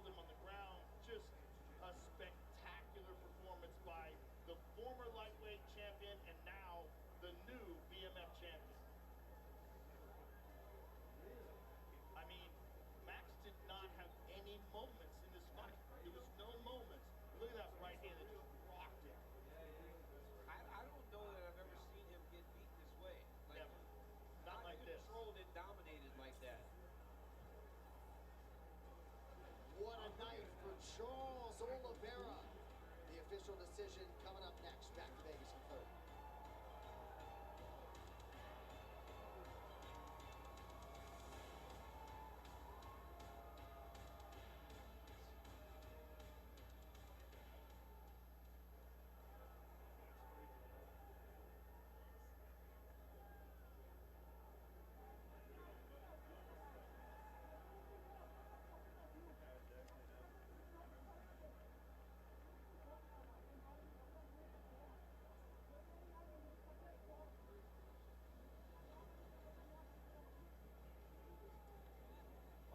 him on the ground. Just a spectacular performance by the former lightweight champion and now the new BMF champion. I mean, Max did not have any moments in this fight. There was no moments. Look at that right hand that just rocked him. I don't know that I've ever seen him get beat this way. Like, never. Not like this. Controlled and dominated like that. What a night for Charles Oliveira. The official decision coming up next. Back to Vegas in 30.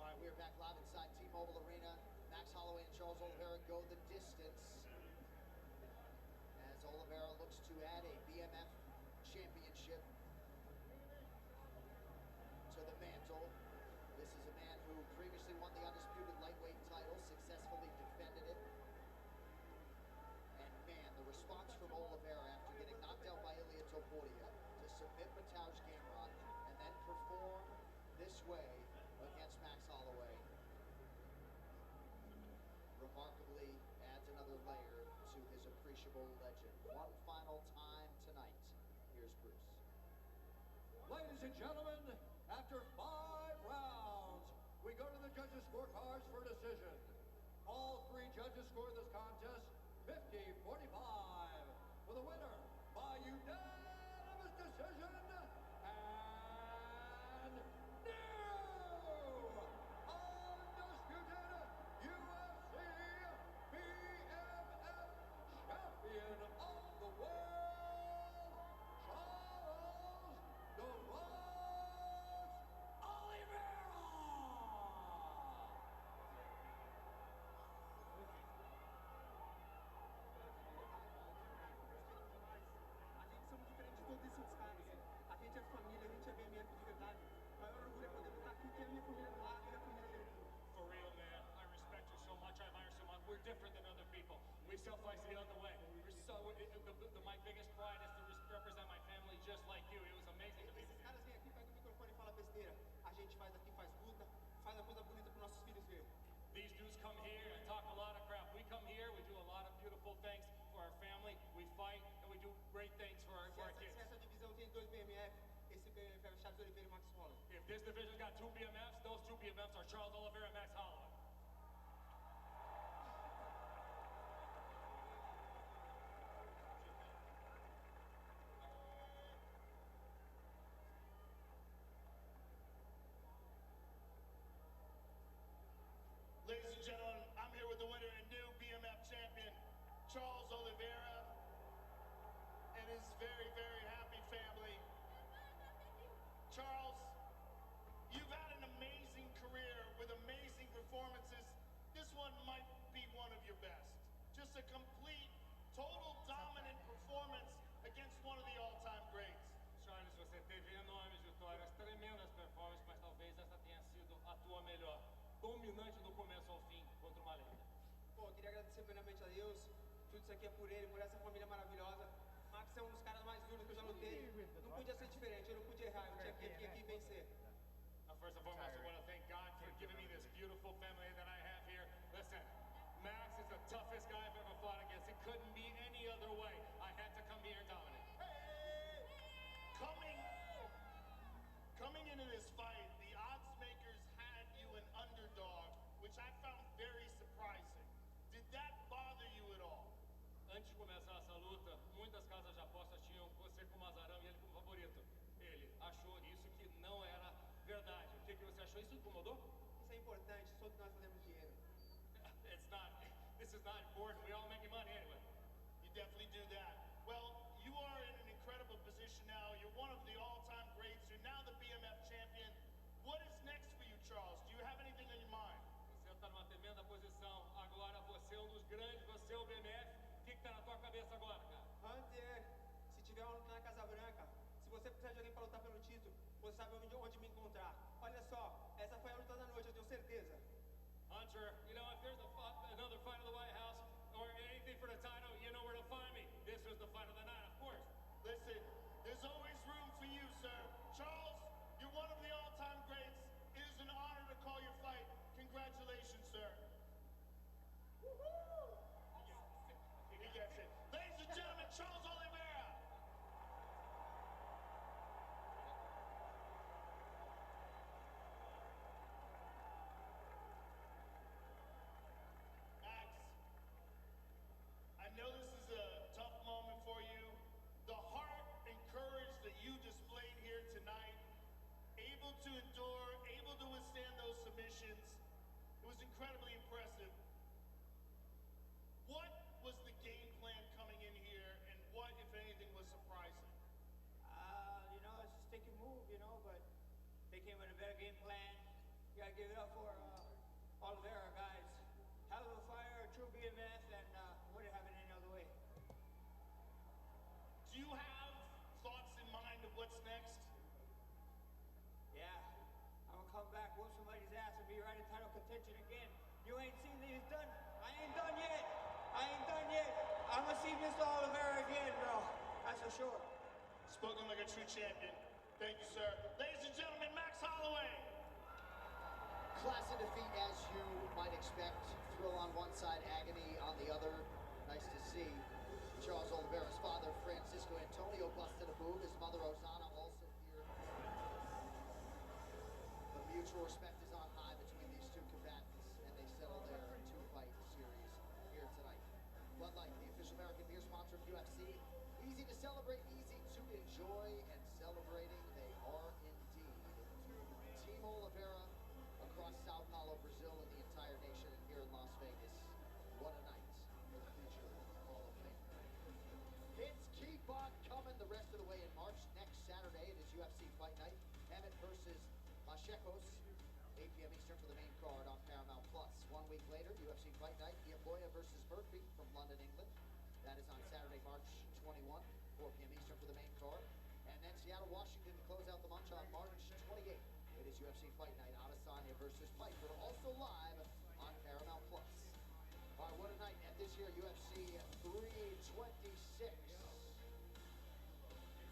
All right, we're back live inside T-Mobile Arena. Max Holloway and Charles Oliveira go the distance as Oliveira looks to add a BMF championship to the mantle. This is a man who previously won the undisputed lightweight title, successfully defended it. And man, the response from Oliveira after getting knocked out by Ilia Topuria to submit Mateusz Gamrot and then perform this way against Max Holloway remarkably adds another layer to his appreciable legend. One final time tonight. Here's Bruce. Ladies and gentlemen, after 5 rounds, we go to the judges' scorecards for decision. All 3 judges scored this contest 50-45 for the winner by unanimous decision and new undisputed UFC BMF champion of the world, Charles Oliveira. A gente somos diferentes de todos esses caras. A gente é família, a gente é BMF de verdade. O maior orgulho é poder lutar aqui, ter a minha família do lado e a família dele. For real, man. I respect you so much. I admire so much. We're different than other people. We sell fights the other way. We're so. My biggest pride is to represent my family just like you. It was amazing to be Esses with you. caras vêm aqui, pegam o microfone e falam besteira. A gente faz aqui, faz luta, faz a coisa bonita para nossos filhos ver. These dudes come here and talk a lot of crap. We come here, we do a lot of beautiful things for our family. We fight and we do great things for our kids. Se essa divisão tem 2 BMF, esse BMF é o Charles Oliveira e Max Holloway. If this division's got 2 BMFs, those 2 BMFs are Charles Oliveira and Max Holloway. Ladies and gentlemen, I'm here with the winner and new BMF champion, Charles Oliveira, and his very, very happy family. Charles, you've had an amazing career with amazing performances. This one might be one of your best. Just a complete, total dominant performance against one of the all-time greats. Charles, você teve enormes vitórias, tremendas performances, mas talvez essa tenha sido a tua melhor. Dominante do começo ao fim contra uma lenda. Pô, eu queria agradecer primeiramente a Deus. Tudo isso aqui é por ele, por essa família maravilhosa. Max é um dos caras mais duros que eu já lutei. Não podia ser diferente, eu não podia errar, eu tinha que vir aqui e vencer. First and foremost, I want to thank God for giving me this beautiful family that I have here. Listen, Max is the toughest guy I've ever fought against. It couldn't be any other way. I had to come here and dominate. Hey! Coming into this fight, the odds makers had you an underdog, which I found very surprising. Did that bother you at all? Antes de começar essa luta, muitas casas de apostas tinham você como azarão e ele como favorito. Ele achou isso que não era verdade. O que você achou? Isso incomodou? Isso é importante, todos nós fazemos dinheiro. This is not important. We all making money anyway. You definitely do that. Well, you are in an incredible position now. You're one of the all-time greats. You're now the BMF champion. What is next for you, Charles? Do you have anything on your mind? Você está numa tremenda posição. cabeça agora, cara. Hunter, se tiver uma luta na Casa Branca, se você precisar de alguém para lutar pelo título, você sabe onde me encontrar. Olha só, essa foi a luta da noite, eu tenho certeza. Hunter, you know, if there's another fight in the White House or anything for the title, you know where to find me. This was the fight of the night, of course. Listen, there's always room for you, sir. Charles, you're one of the all-time greats. It is an honor to call your fight. Congratulations, sir. Woo-hoo! He gets it. Ladies and gentlemen, Charles Oliveira. Max, I know this is a tough moment for you. The heart and courage that you displayed here tonight, able to endure, able to withstand those submissions, it was incredibly impressive. What was the game plan coming in here, and what, if anything, was surprising? You know, it's just take a move, you know, but they came with a better game plan. You gotta give it up for Oliveira, guys. Hell of a fighter, true BMF, and wouldn't have it any other way. Do you have thoughts in mind of what's next? Yeah, I'm gonna come back, whoop somebody's ass, and be right in title contention again. You ain't seen these done. I ain't done yet. I ain't done yet. I'm gonna see Mr. Oliveira again, bro. That's for sure. Spoken like a true champion. Thank you, sir. Ladies and gentlemen, Max Holloway. Class of defeat, as you might expect. Thrill on one side, agony on the other. Nice to see Charles Oliveira's father, Francisco Antonio, busted a move. His mother, Osana, also here. The mutual respect is on high between these two combatants, and they settle their two-fight series here tonight. Bud Light, the official American beer sponsor of UFC. Easy to celebrate, easy to enjoy, and celebrating they are indeed. Team Oliveira across Sao Paulo, Brazil, and the entire nation, and here in Las Vegas. What a night for the future Hall of Fame. Hits keep on coming the rest of the way in March. Next Saturday, it is UFC Fight Night. Emmett versus Machekos, 8 p.m. Eastern for the main card on Paramount+. 1 week later, UFC Fight Night, Iamboya versus Murphy from London, England. That is on Saturday, March 21, 4 p.m. Eastern for the main card. And then Seattle, Washington to close out the munch on March 28th. It is UFC Fight Night, Adesanya versus Piper, also live on Paramount+. All right, what a night at this year UFC 326.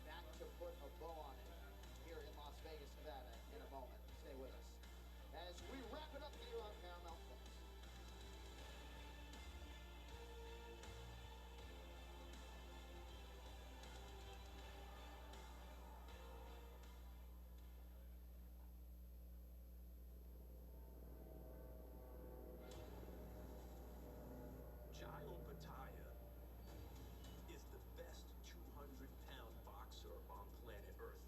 Back to put a bow on it here in Las Vegas, Nevada in a moment. Stay with us as we wrap it up here on Paramount+. Jairo Bataya is the best 200-pound boxer on planet Earth.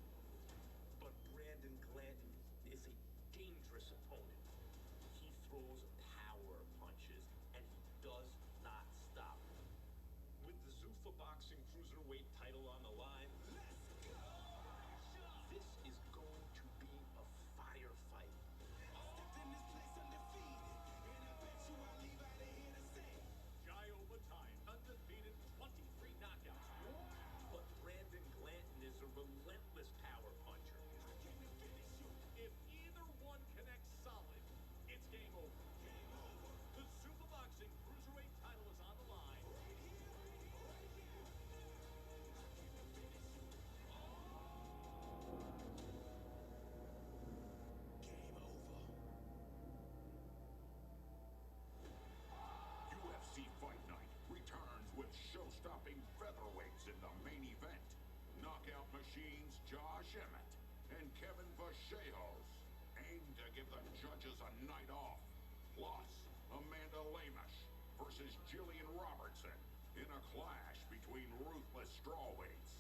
But Brandon Glanton is a dangerous opponent. He throws power punches, and he does not stop. With the Zuffa Boxing Cruiserweight title on the line, this is going to be a firefight. Jairo Bataya, undefeated, 23 knockouts. But Brandon Glanton is a relentless power puncher. If either one connects solid, it's game over. The Zuffa Boxing Cruiserweight title is on the line. UFC Fight Night returns with show-stopping featherweights in the main event. Knockout machines Josh Emmett and Kevin Vachejos aim to give the judges a night off. Plus, Amanda Lamish versus Jillian Robertson in a clash between ruthless strawweights.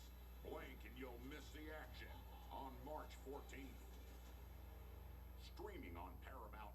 Blink and you'll miss the action on March 14th. Streaming on Paramount+.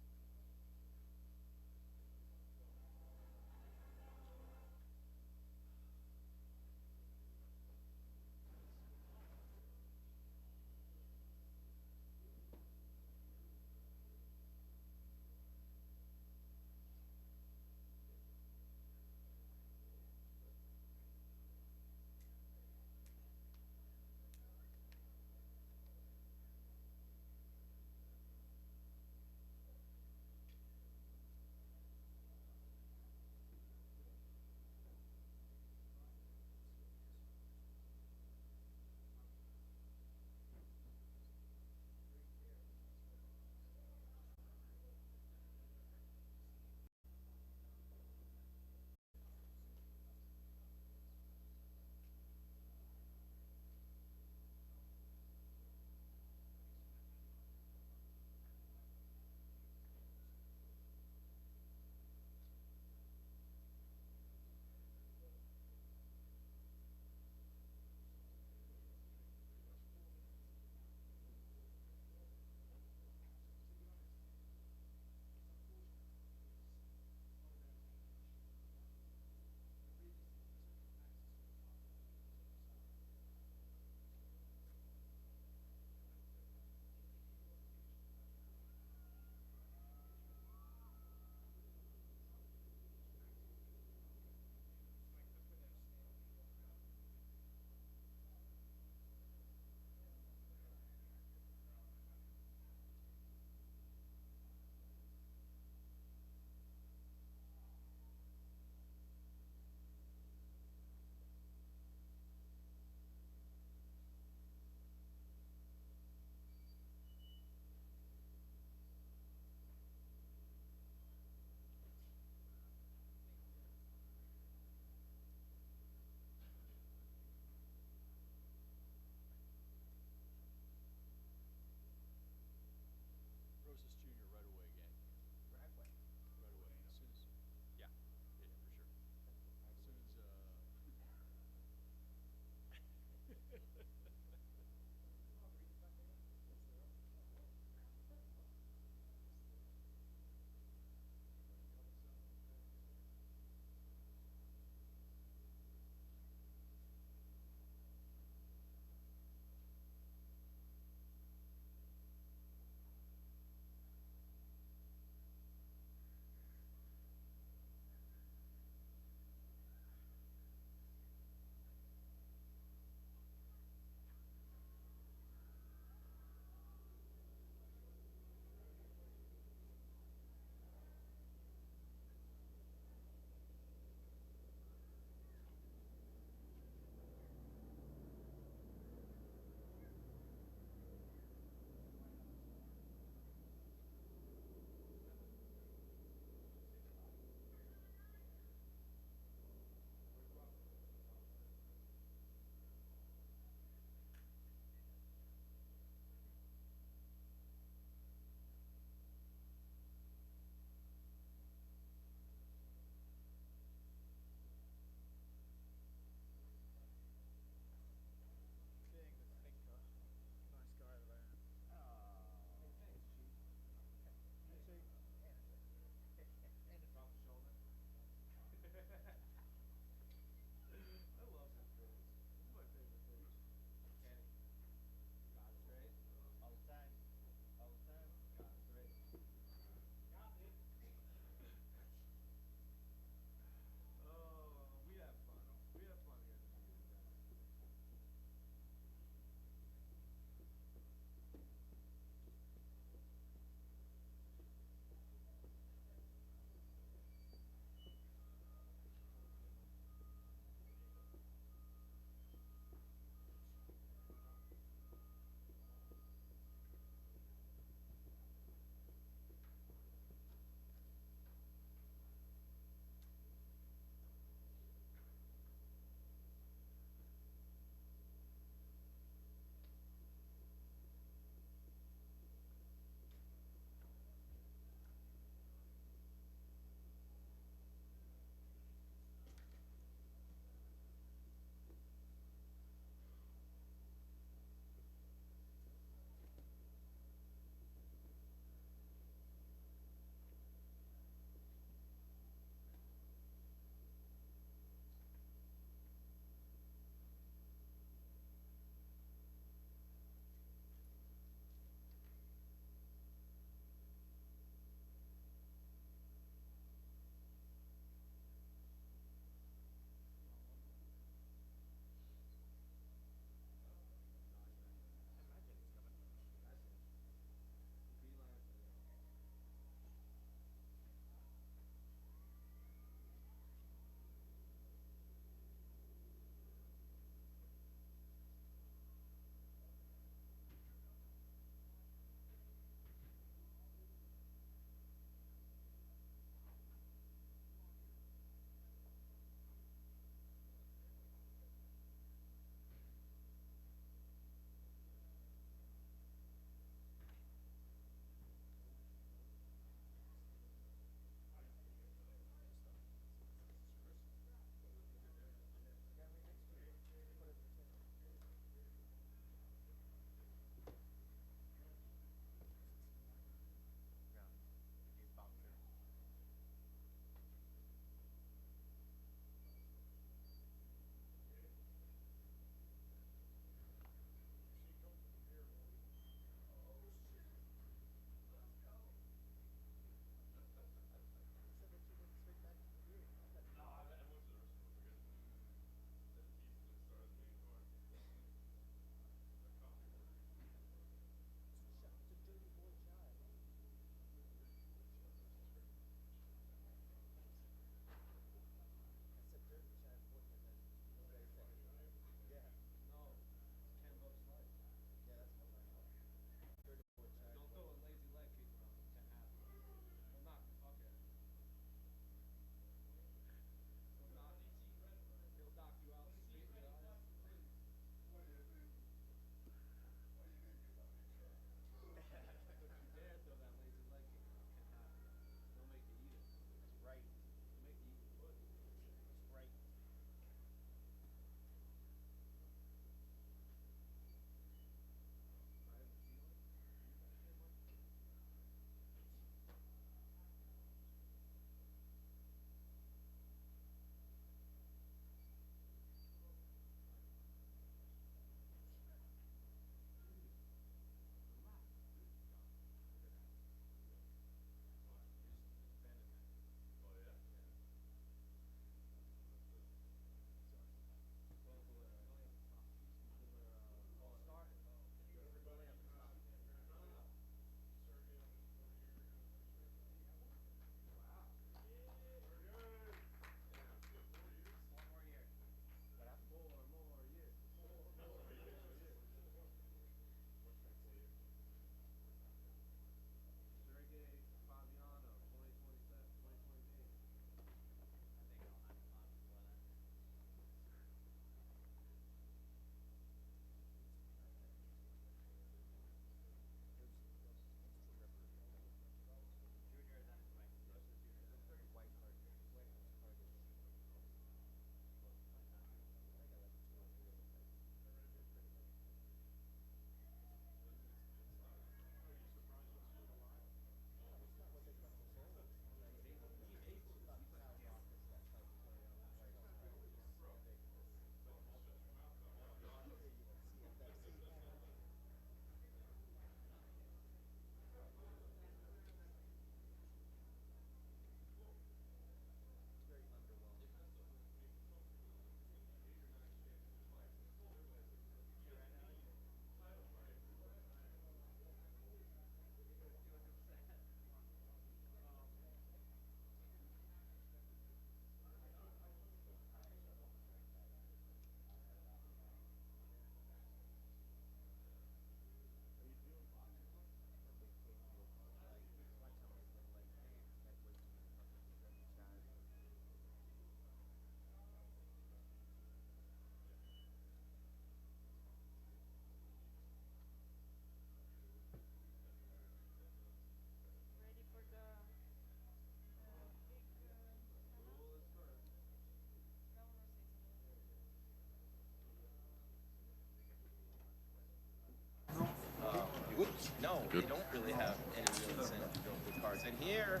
they don't really have any real incentive to go with cards. And here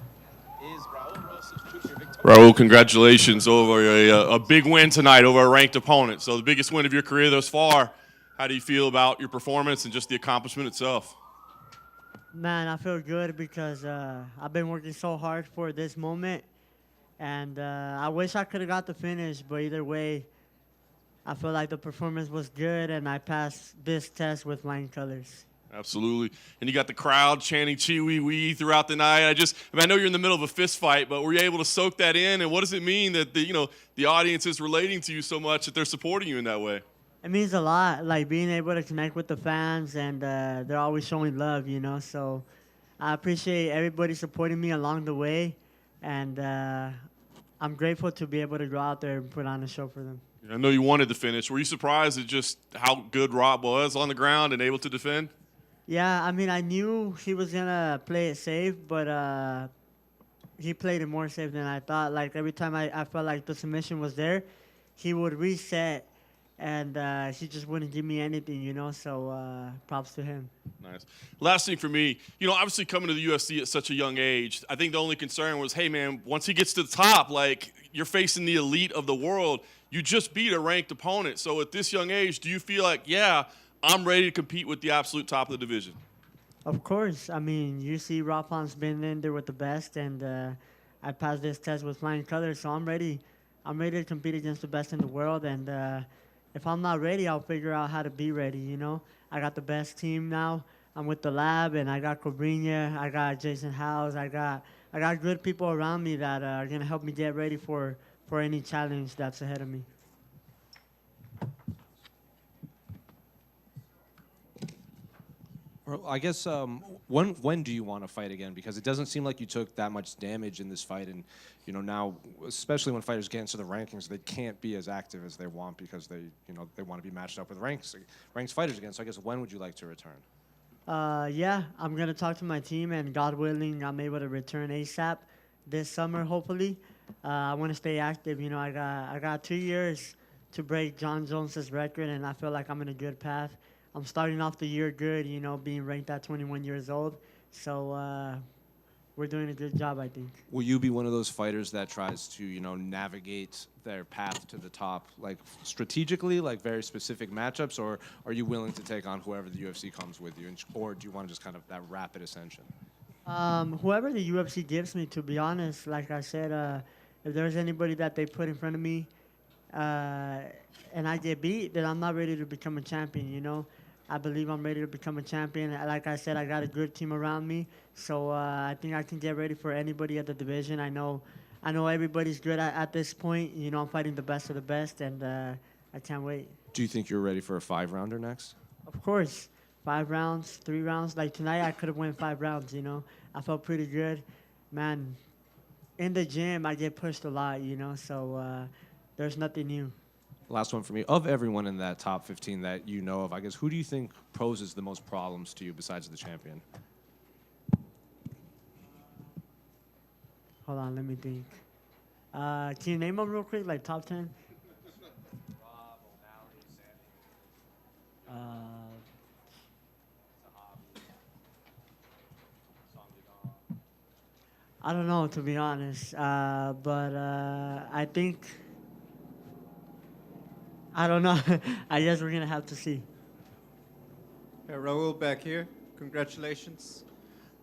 is Raul Rosas Jr. victorious. Raul, congratulations over a big win tonight over a ranked opponent. So the biggest win of your career thus far. How do you feel about your performance and just the accomplishment itself? Man, I feel good because I've been working so hard for this moment. And I wish I could have got the finish, but either way, I feel like the performance was good, and I passed this test with flying colors. Absolutely. And you got the crowd chanting "Chi Wee Wee" throughout the night. I know you're in the middle of a fist fight, but were you able to soak that in? And what does it mean that the audience is relating to you so much that they're supporting you in that way? It means a lot, like being able to connect with the fans, and they're always showing love, So I appreciate everybody supporting me along the way, and I'm grateful to be able to go out there and put on a show for them. I know you wanted the finish. Were you surprised at just how good Rob was on the ground and able to defend? Yeah, I mean, I knew he was going to play it safe, but he played it more safe than I thought. Like, every time I felt like the submission was there, he would reset, and he just wouldn't give me anything, So props to him. Nice. Last thing for me, obviously coming to the UFC at such a young age, I think the only concern was, hey, man, once he gets to the top, like, you're facing the elite of the world. You just beat a ranked opponent. So at this young age, do you feel like, yeah, I'm ready to compete with the absolute top of the division? Of course. I mean, you see Rapon's been in there with the best, and I passed this test with flying colors, so I'm ready. I'm ready to compete against the best in the world, and if I'm not ready, I'll figure out how to be ready, I got the best team now. I'm with the lab, and I got Cobrinha, I got Jason Howes, I got good people around me that are going to help me get ready for any challenge that's ahead of me. Well, I guess when do you want to fight again? Because it doesn't seem like you took that much damage in this fight, and now, especially when fighters get into the rankings, they can't be as active as they want because they want to be matched up with ranked fighters again. So I guess when would you like to return? Yeah, I'm gonna talk to my team, and God willing, I'm able to return ASAP this summer. Hopefully, I want to stay active. I got 2 years to break John Jones's record, and I feel like I'm in a good path. I'm starting off the year good, being ranked at 21 years old. So we're doing a good job, I think. Will you be one of those fighters that tries to, navigate their path to the top, like strategically, like very specific matchups, or are you willing to take on whoever the UFC comes with you, or do you want to just kind of that rapid ascension? Whoever the UFC gives me, to be honest, like I said, if there's anybody that they put in front of me and I get beat, then I'm not ready to become a champion, I believe I'm ready to become a champion. Like I said, I got a good team around me, so I think I can get ready for anybody at the division. I know everybody's good at this point. I'm fighting the best of the best, and I can't wait. Do you think you're ready for a 5-rounder next? Of course. 5 rounds, 3 rounds. Like tonight, I could have won 5 rounds, I felt pretty good. Man, in the gym, I get pushed a lot, so there's nothing new. Last one for me. Of everyone in that top 15 that you know of, I guess, who do you think poses the most problems to you besides the champion? Hold on, let me think. Can you name them real quick, like top 10? I don't know, to be honest, but I think, I don't know. I guess we're going to have to see. Yeah, Raul back here. Congratulations.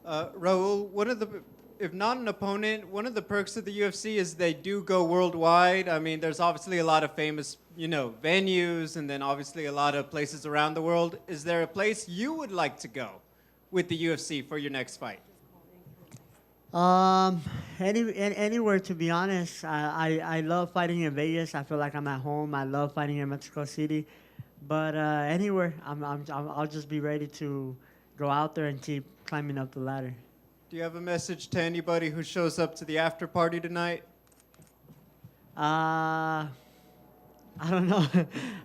Raul, if not an opponent, one of the perks of the UFC is they do go worldwide. I mean, there's obviously a lot of famous, venues, and then obviously a lot of places around the world. Is there a place you would like to go with the UFC for your next fight? Anywhere, to be honest. I love fighting in Vegas. I feel like I'm at home. I love fighting in Mexico City, but anywhere, I'll just be ready to go out there and keep climbing up the ladder. Do you have a message to anybody who shows up to the after party tonight? I don't know.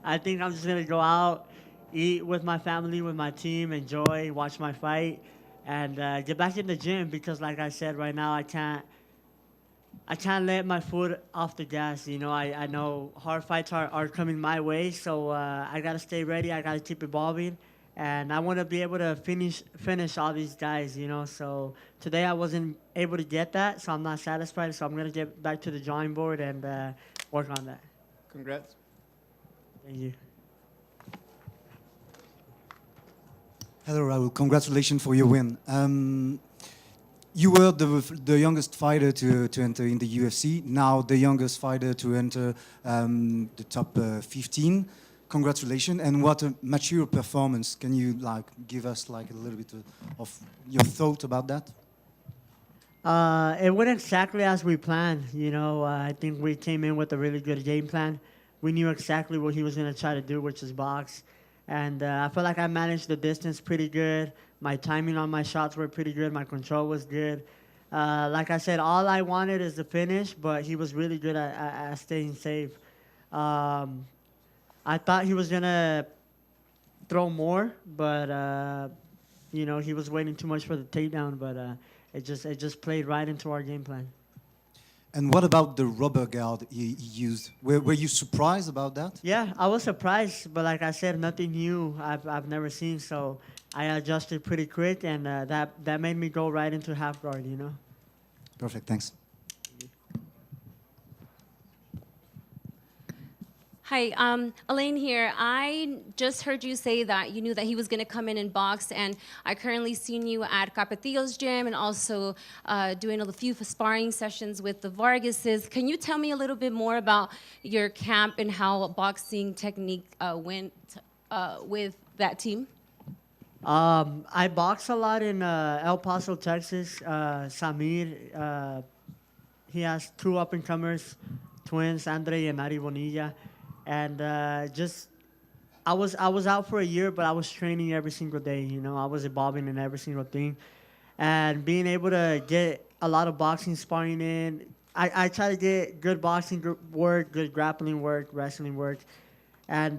I think I'm just gonna go out, eat with my family, with my team, enjoy, watch my fight, and get back in the gym because, like I said, right now I can't let my foot off the gas. I know hard fights are coming my way, so I gotta stay ready. I gotta keep evolving, and I want to be able to finish all these guys, you know. So today I wasn't able to get that, so I'm not satisfied. So I'm gonna get back to the drawing board and work on that. Congrats. Thank you. Hello, Raul. Congratulations for your win. You were the youngest fighter to enter in the UFC. Now the youngest fighter to enter the top 15. Congratulations, and what a mature performance. Can you give us a little bit of your thought about that? It went exactly as we planned. You know, I think we came in with a really good game plan. We knew exactly what he was going to try to do, which is box. And I feel like I managed the distance pretty good. My timing on my shots were pretty good. My control was good. Like I said, all I wanted is the finish, but he was really good at staying safe. I thought he was going to throw more, but, you know, he was waiting too much for the takedown, but it just played right into our game plan. And what about the rubber guard he used? Were you surprised about that? Yeah, I was surprised, but like I said, nothing new I've never seen, so I adjusted pretty quick, and that made me go right into half guard, you know? Perfect, thanks. Hi, Elaine here. I just heard you say that you knew that he was going to come in and box, and I currently seen you at Capetillo's gym and also doing a few sparring sessions with the Vargases. Can you tell me a little bit more about your camp and how boxing technique went with that team? I box a lot in El Paso, Texas. Samir, he has two up-and-comers, twins, Andre and Ari Bonilla. And I was out for a year, but I was training every single day. You know, I was evolving in every single thing, and being able to get a lot of boxing sparring in. I try to get good boxing work, good grappling work, wrestling work, and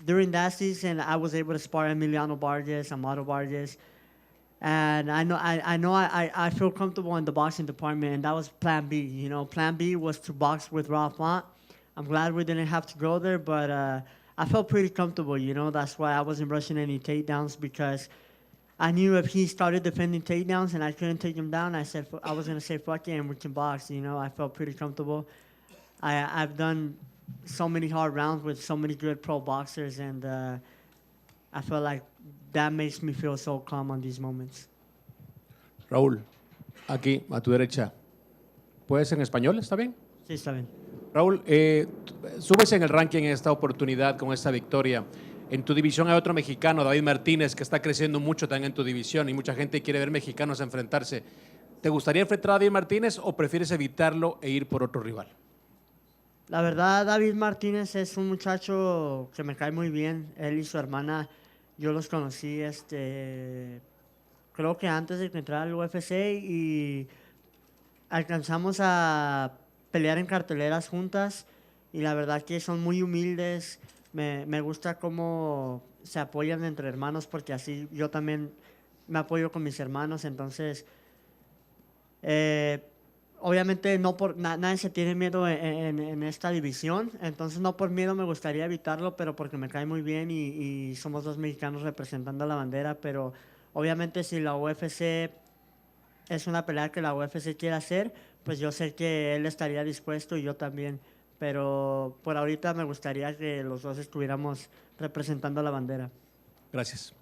during that season, I was able to spar Emiliano Vargas, Amado Vargas, and I feel comfortable in the boxing department, and that was Plan B. You know, Plan B was to box with Ralph Font. I'm glad we didn't have to go there, but I felt pretty comfortable, you know. That's why I wasn't rushing any takedowns, because I knew if he started defending takedowns and I couldn't take him down, I was going to say, fuck it, and we can box, you know. I felt pretty comfortable. I've done so many hard rounds with so many good pro boxers, and I feel like that makes me feel so calm on these moments. Raúl, aquí, a tu derecha. ¿Puedes en español? ¿Está bien? Sí, está bien. Raúl, subes en el ranking en esta oportunidad con esta victoria. En tu división hay otro mexicano, David Martínez, que está creciendo mucho también en tu división y mucha gente quiere ver mexicanos enfrentarse. ¿Te gustaría enfrentar a David Martínez o prefieres evitarlo e ir por otro rival? La verdad, David Martínez es un muchacho que me cae muy bien. Él y su hermana, yo los conocí, creo que antes de que entrara al UFC, y alcanzamos a pelear en carteleras juntas, y la verdad que son muy humildes. Me gusta cómo se apoyan entre hermanos, porque así yo también me apoyo con mis hermanos. Entonces, obviamente nadie se tiene miedo en esta división, entonces no por miedo me gustaría evitarlo, pero porque me cae muy bien y somos dos mexicanos representando la bandera. Pero obviamente si la UFC es una pelea que la UFC quiere hacer, pues yo sé que él estaría dispuesto y yo también. Pero por ahorita me gustaría que los dos estuviéramos representando la bandera. Gracias.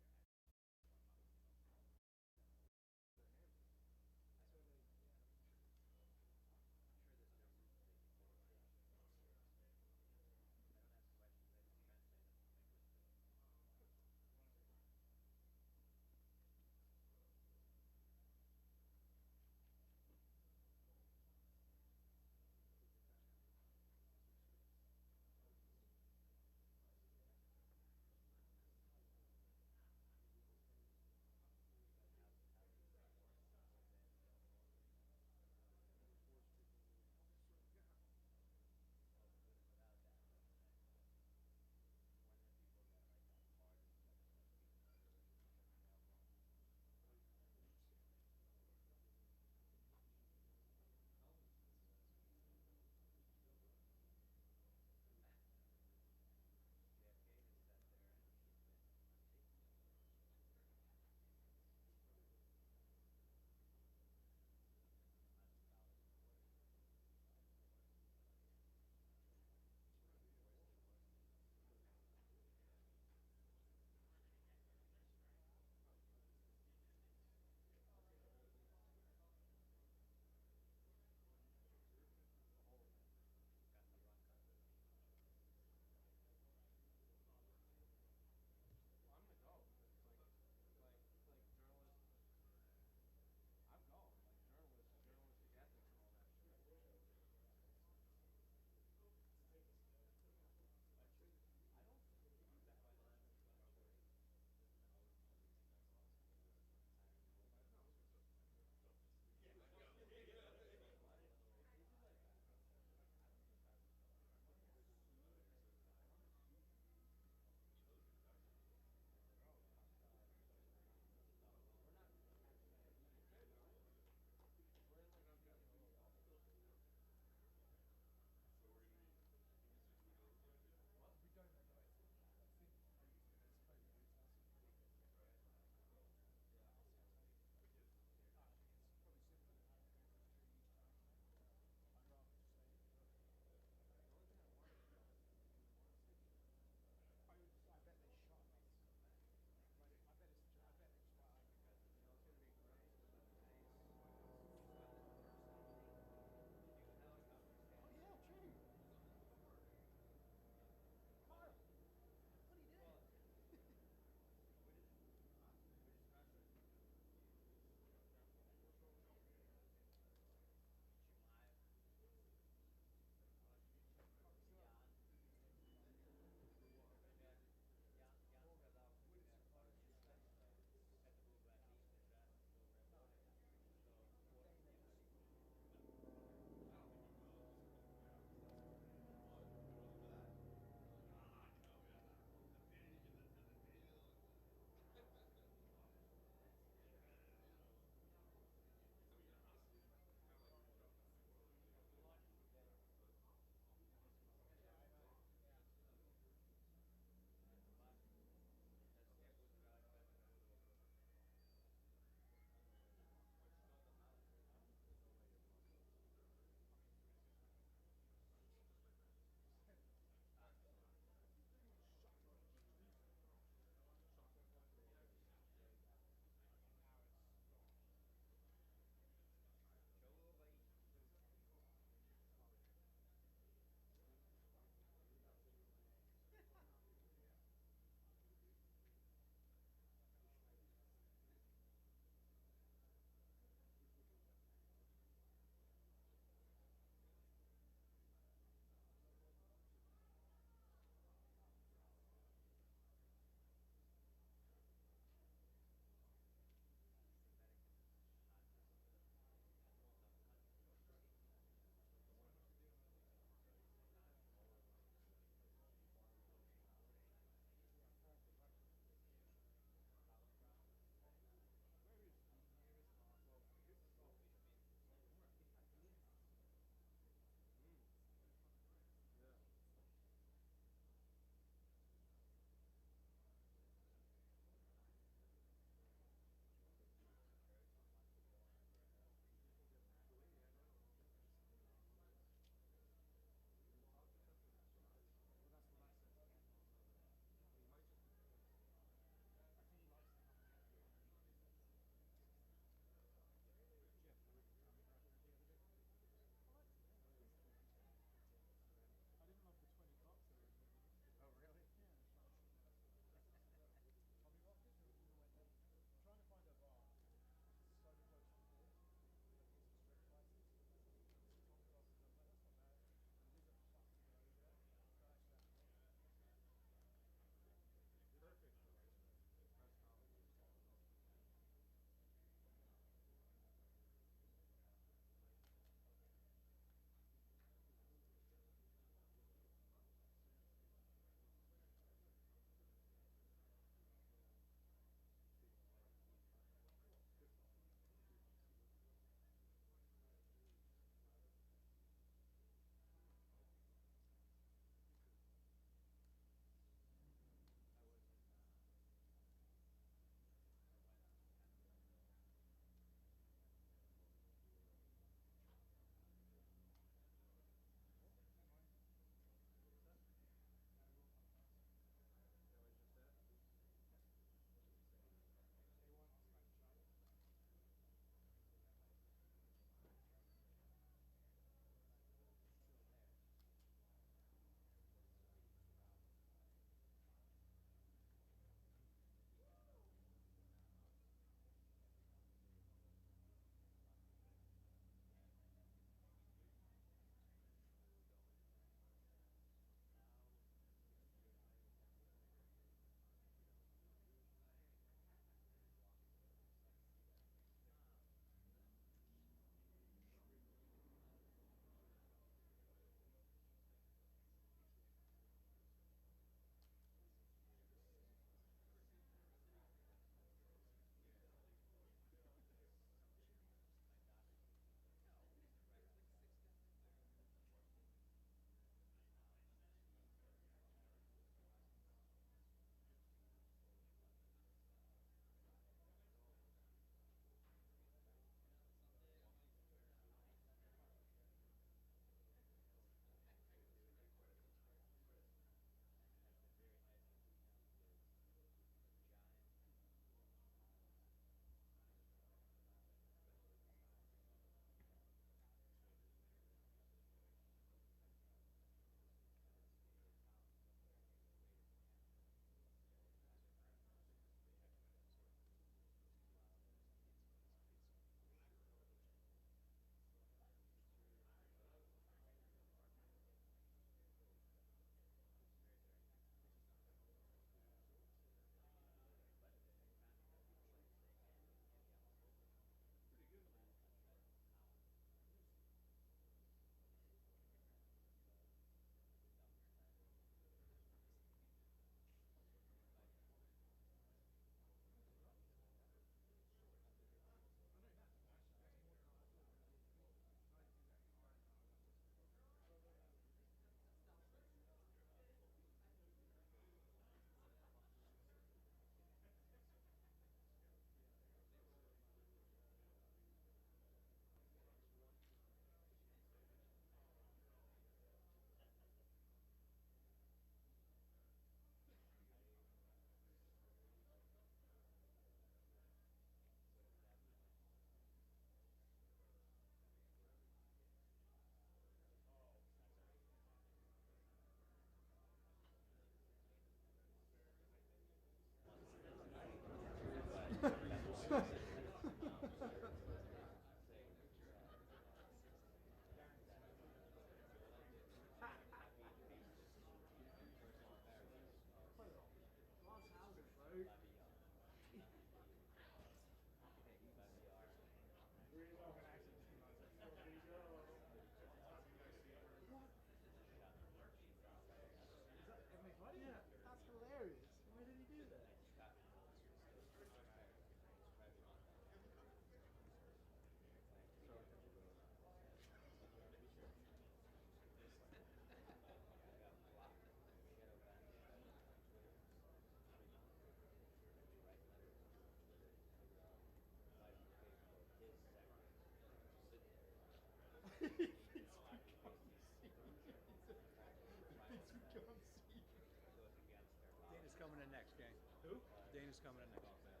just coming in to call that.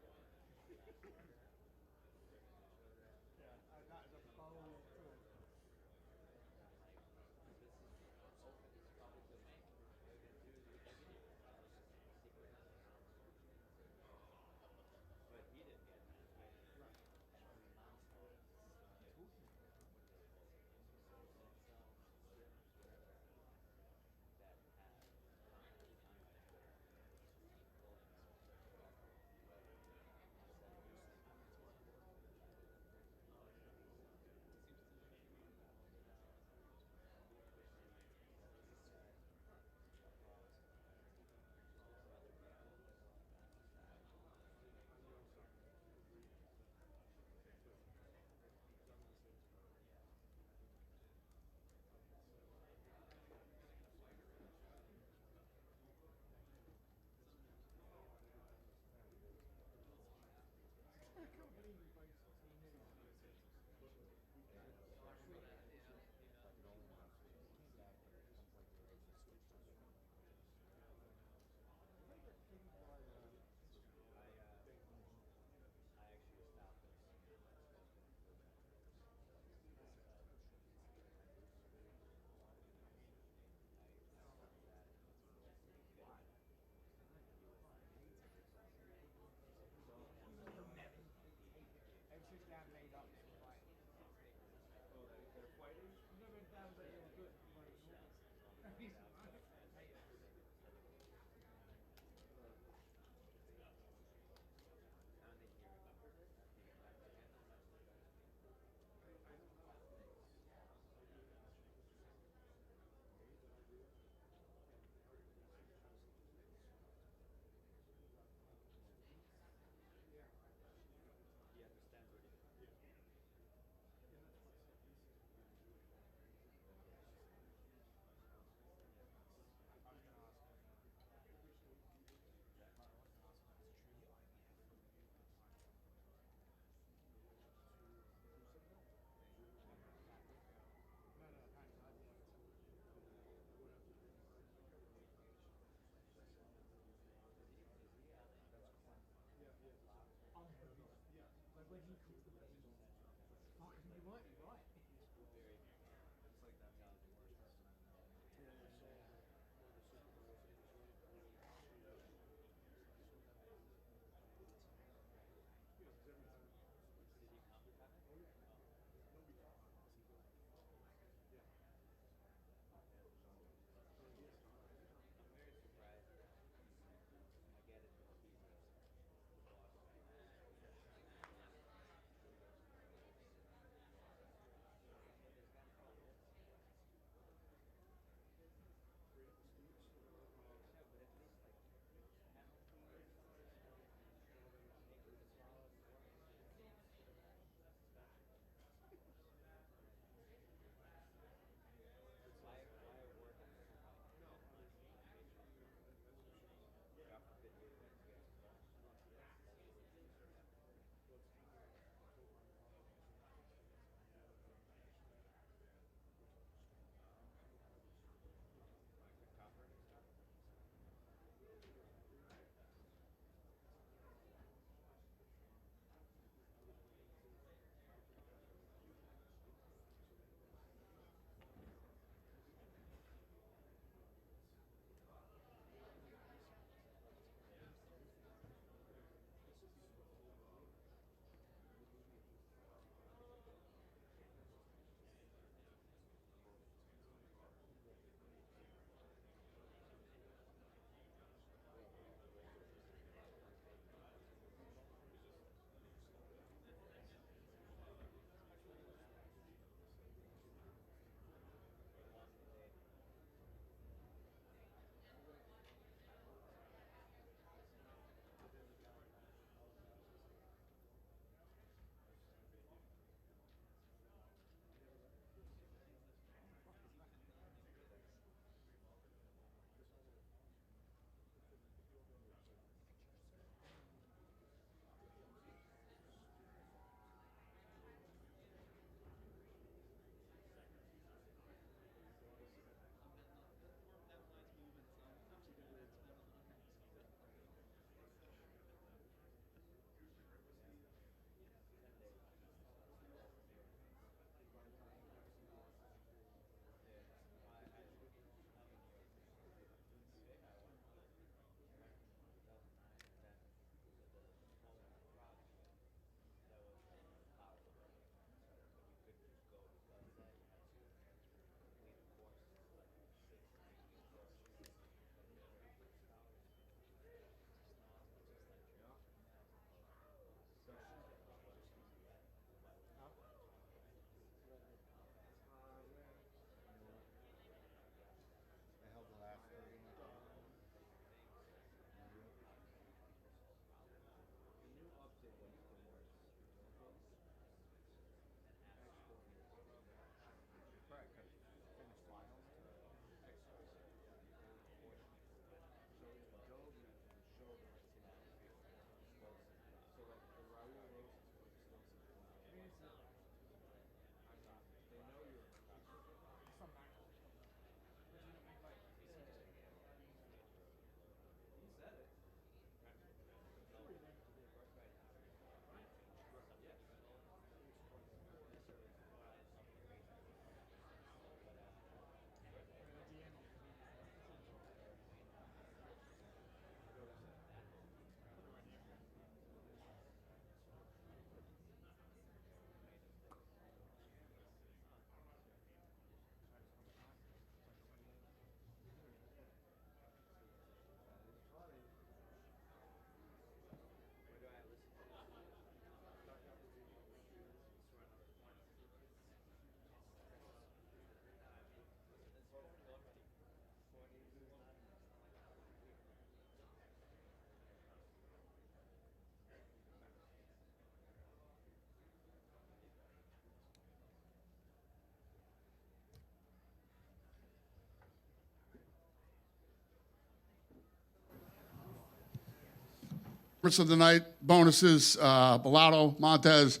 Of the night, bonuses, Bellato, Montez,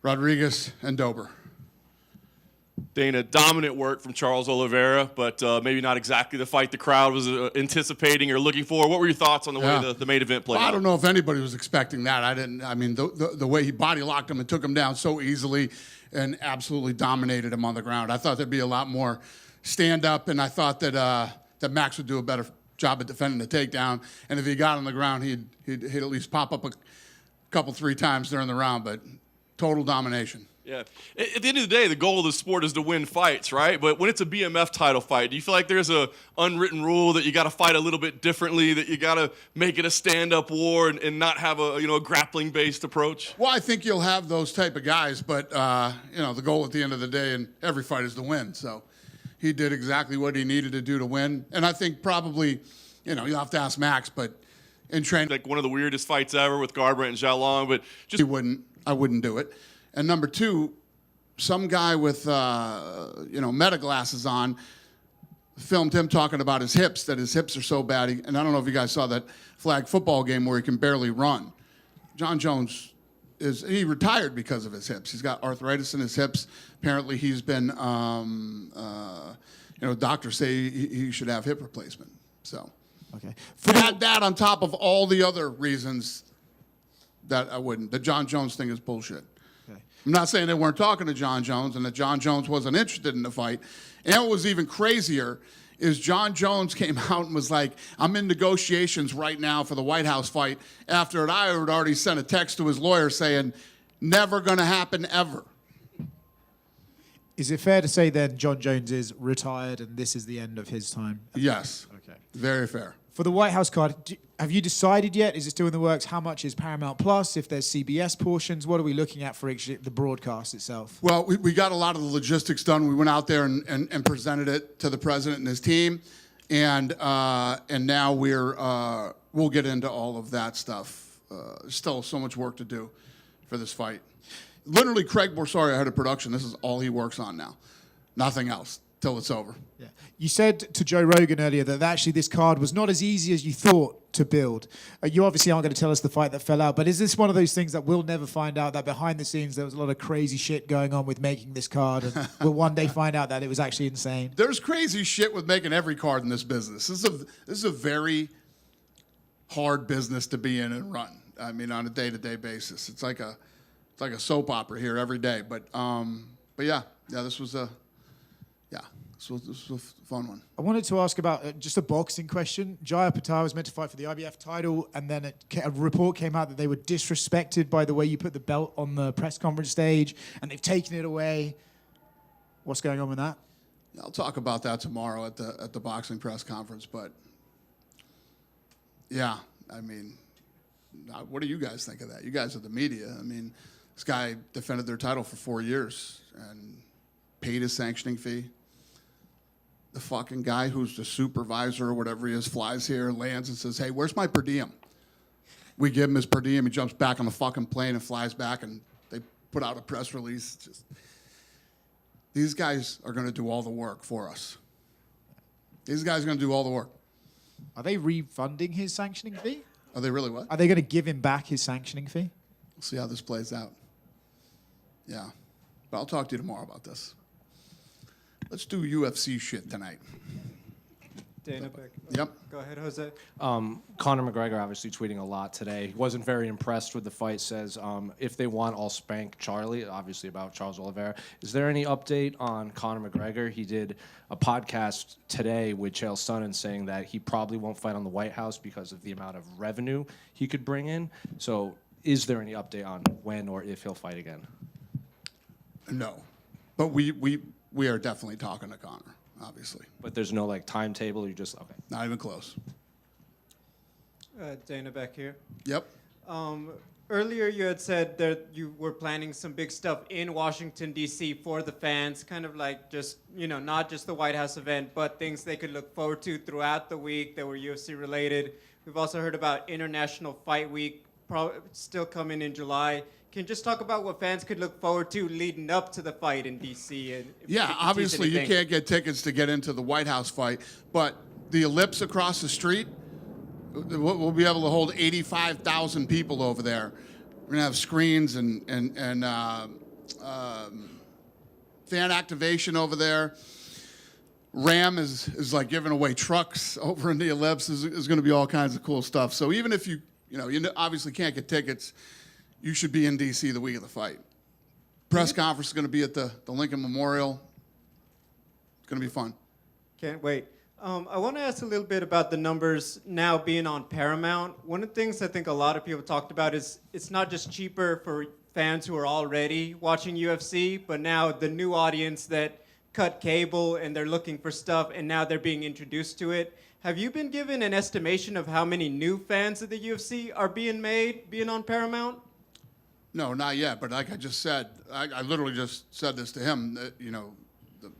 Rodriguez, and Dober. Dana, dominant work from Charles Oliveira, but maybe not exactly the fight the crowd was anticipating or looking for. What were your thoughts on the way the main event played Well, I out? don't know if anybody was expecting that. I mean, the way he body locked him and took him down so easily and absolutely dominated him on the ground. I thought there'd be a lot more stand up, and I thought that Max would do a better job at defending the takedown. And if he got on the ground, he'd at least pop up a couple, 3 times during the round, but total domination. Yeah. At the end of the day, the goal of the sport is to win fights, right? But when it's a BMF title fight, do you feel like there's a unwritten rule that you got to fight a little bit differently, that you got to make it a stand-up war and not have a grappling-based approach? Well, I think you'll have those type of guys, but the goal at the end of the day in every fight is to win. So he did exactly what he needed to do to win, and I think probably, you'll have to ask Max, but in training, like one of the weirdest fights ever with Garbrandt and Xiaolong, but just I wouldn't do it. And number 2, some guy with meta glasses on filmed him talking about his hips, that his hips are so bad. And I don't know if you guys saw that flag football game where he can barely run. John Jones he retired because of his hips. He's got arthritis in his hips. Apparently, he's been doctors say he should have hip replacement. So, okay, add that on top of all the other reasons that I wouldn't. The John Jones thing is bullshit. I'm not saying they weren't talking to John Jones and that John Jones wasn't interested in the fight. And what was even crazier is John Jones came out and was like, I'm in negotiations right now for the White House fight, after I had already sent a text to his lawyer saying, never going to happen ever. Is it fair to say then John Jones is retired and this is the end of his time? Yes. Okay. Very fair. For the White House card, have you decided yet? Is it still in the works? How much is Paramount Plus? If there's CBS portions, what are we looking at for the broadcast itself? Well, we got a lot of the logistics done. We went out there and presented it to the president and his team, and now we'll get into all of that stuff. Still so much work to do for this fight. Literally, Craig Borsari, head of production, this is all he works on now. Nothing else till it's over. Yeah. You said to Joe Rogan earlier that actually this card was not as easy as you thought to build. You obviously aren't going to tell us the fight that fell out, but is this one of those things that we'll never find out, that behind the scenes there was a lot of crazy shit going on with making this card, and we'll one day find out that it was actually insane? There's crazy shit with making every card in this business. This is a very hard business to be in and run. I mean, on a day-to-day basis. It's like a soap opera here every day. But yeah, this was a fun one. I wanted to ask about just a boxing question. Jaya Patel was meant to fight for the IBF title, and then a report came out that they were disrespected by the way you put the belt on the press conference stage, and they've taken it away. What's going on with that? I'll talk about that tomorrow at the boxing press conference. But yeah, I mean, what do you guys think of that? You guys are the media. I mean, this guy defended their title for 4 years and paid his sanctioning fee. The fucking guy who's the supervisor or whatever he is flies here, lands, and says, hey, where's my per diem? We give him his per diem. He jumps back on the fucking plane and flies back, and they put out a press release. These guys are going to do all the work for us. These guys are going to do all the work. Are they refunding his sanctioning fee? Are they really what? Are they going to give him back his sanctioning fee? We'll see how this plays out. Yeah. But I'll talk to you tomorrow about this. Let's do UFC shit tonight. Dana back. Yep. Go ahead, Jose. Conor McGregor obviously tweeting a lot today. He wasn't very impressed with the fight. Says, if they want, I'll spank Charlie, obviously about Charles Oliveira. Is there any update on Conor McGregor? He did a podcast today with Chael Sonnen saying that he probably won't fight on the White House because of the amount of revenue he could bring in. So is there any update on when or if he'll fight again? No. But we are definitely talking to Conor, obviously. But there's no timetable. You just okay. Not even close. Dana back here. Yep. Earlier you had said that you were planning some big stuff in Washington, D.C. for the fans, kind of like just, not just the White House event, but things they could look forward to throughout the week that were UFC related. We've also heard about International Fight Week, still coming in July. Can you just talk about what fans could look forward to leading up to the fight in D.C.? Yeah, obviously you can't get tickets to get into the White House fight, but the Ellipse across the street, We'll be able to hold 85,000 people over there. We're gonna have screens and fan activation over there. Ram is like giving away trucks over in the Ellipse. There's going to be all kinds of cool stuff. So even if you obviously can't get tickets, you should be in D.C. the week of the fight. Press conference is going to be at the Lincoln Memorial. It's going to be fun. Can't wait. I want to ask a little bit about the numbers now being on Paramount. One of the things I think a lot of people talked about is it's not just cheaper for fans who are already watching UFC, but now the new audience that cut cable and they're looking for stuff and now they're being introduced to it. Have you been given an estimation of how many new fans of the UFC are being on Paramount? No, not yet. But like I just said, I literally just said this to him, that,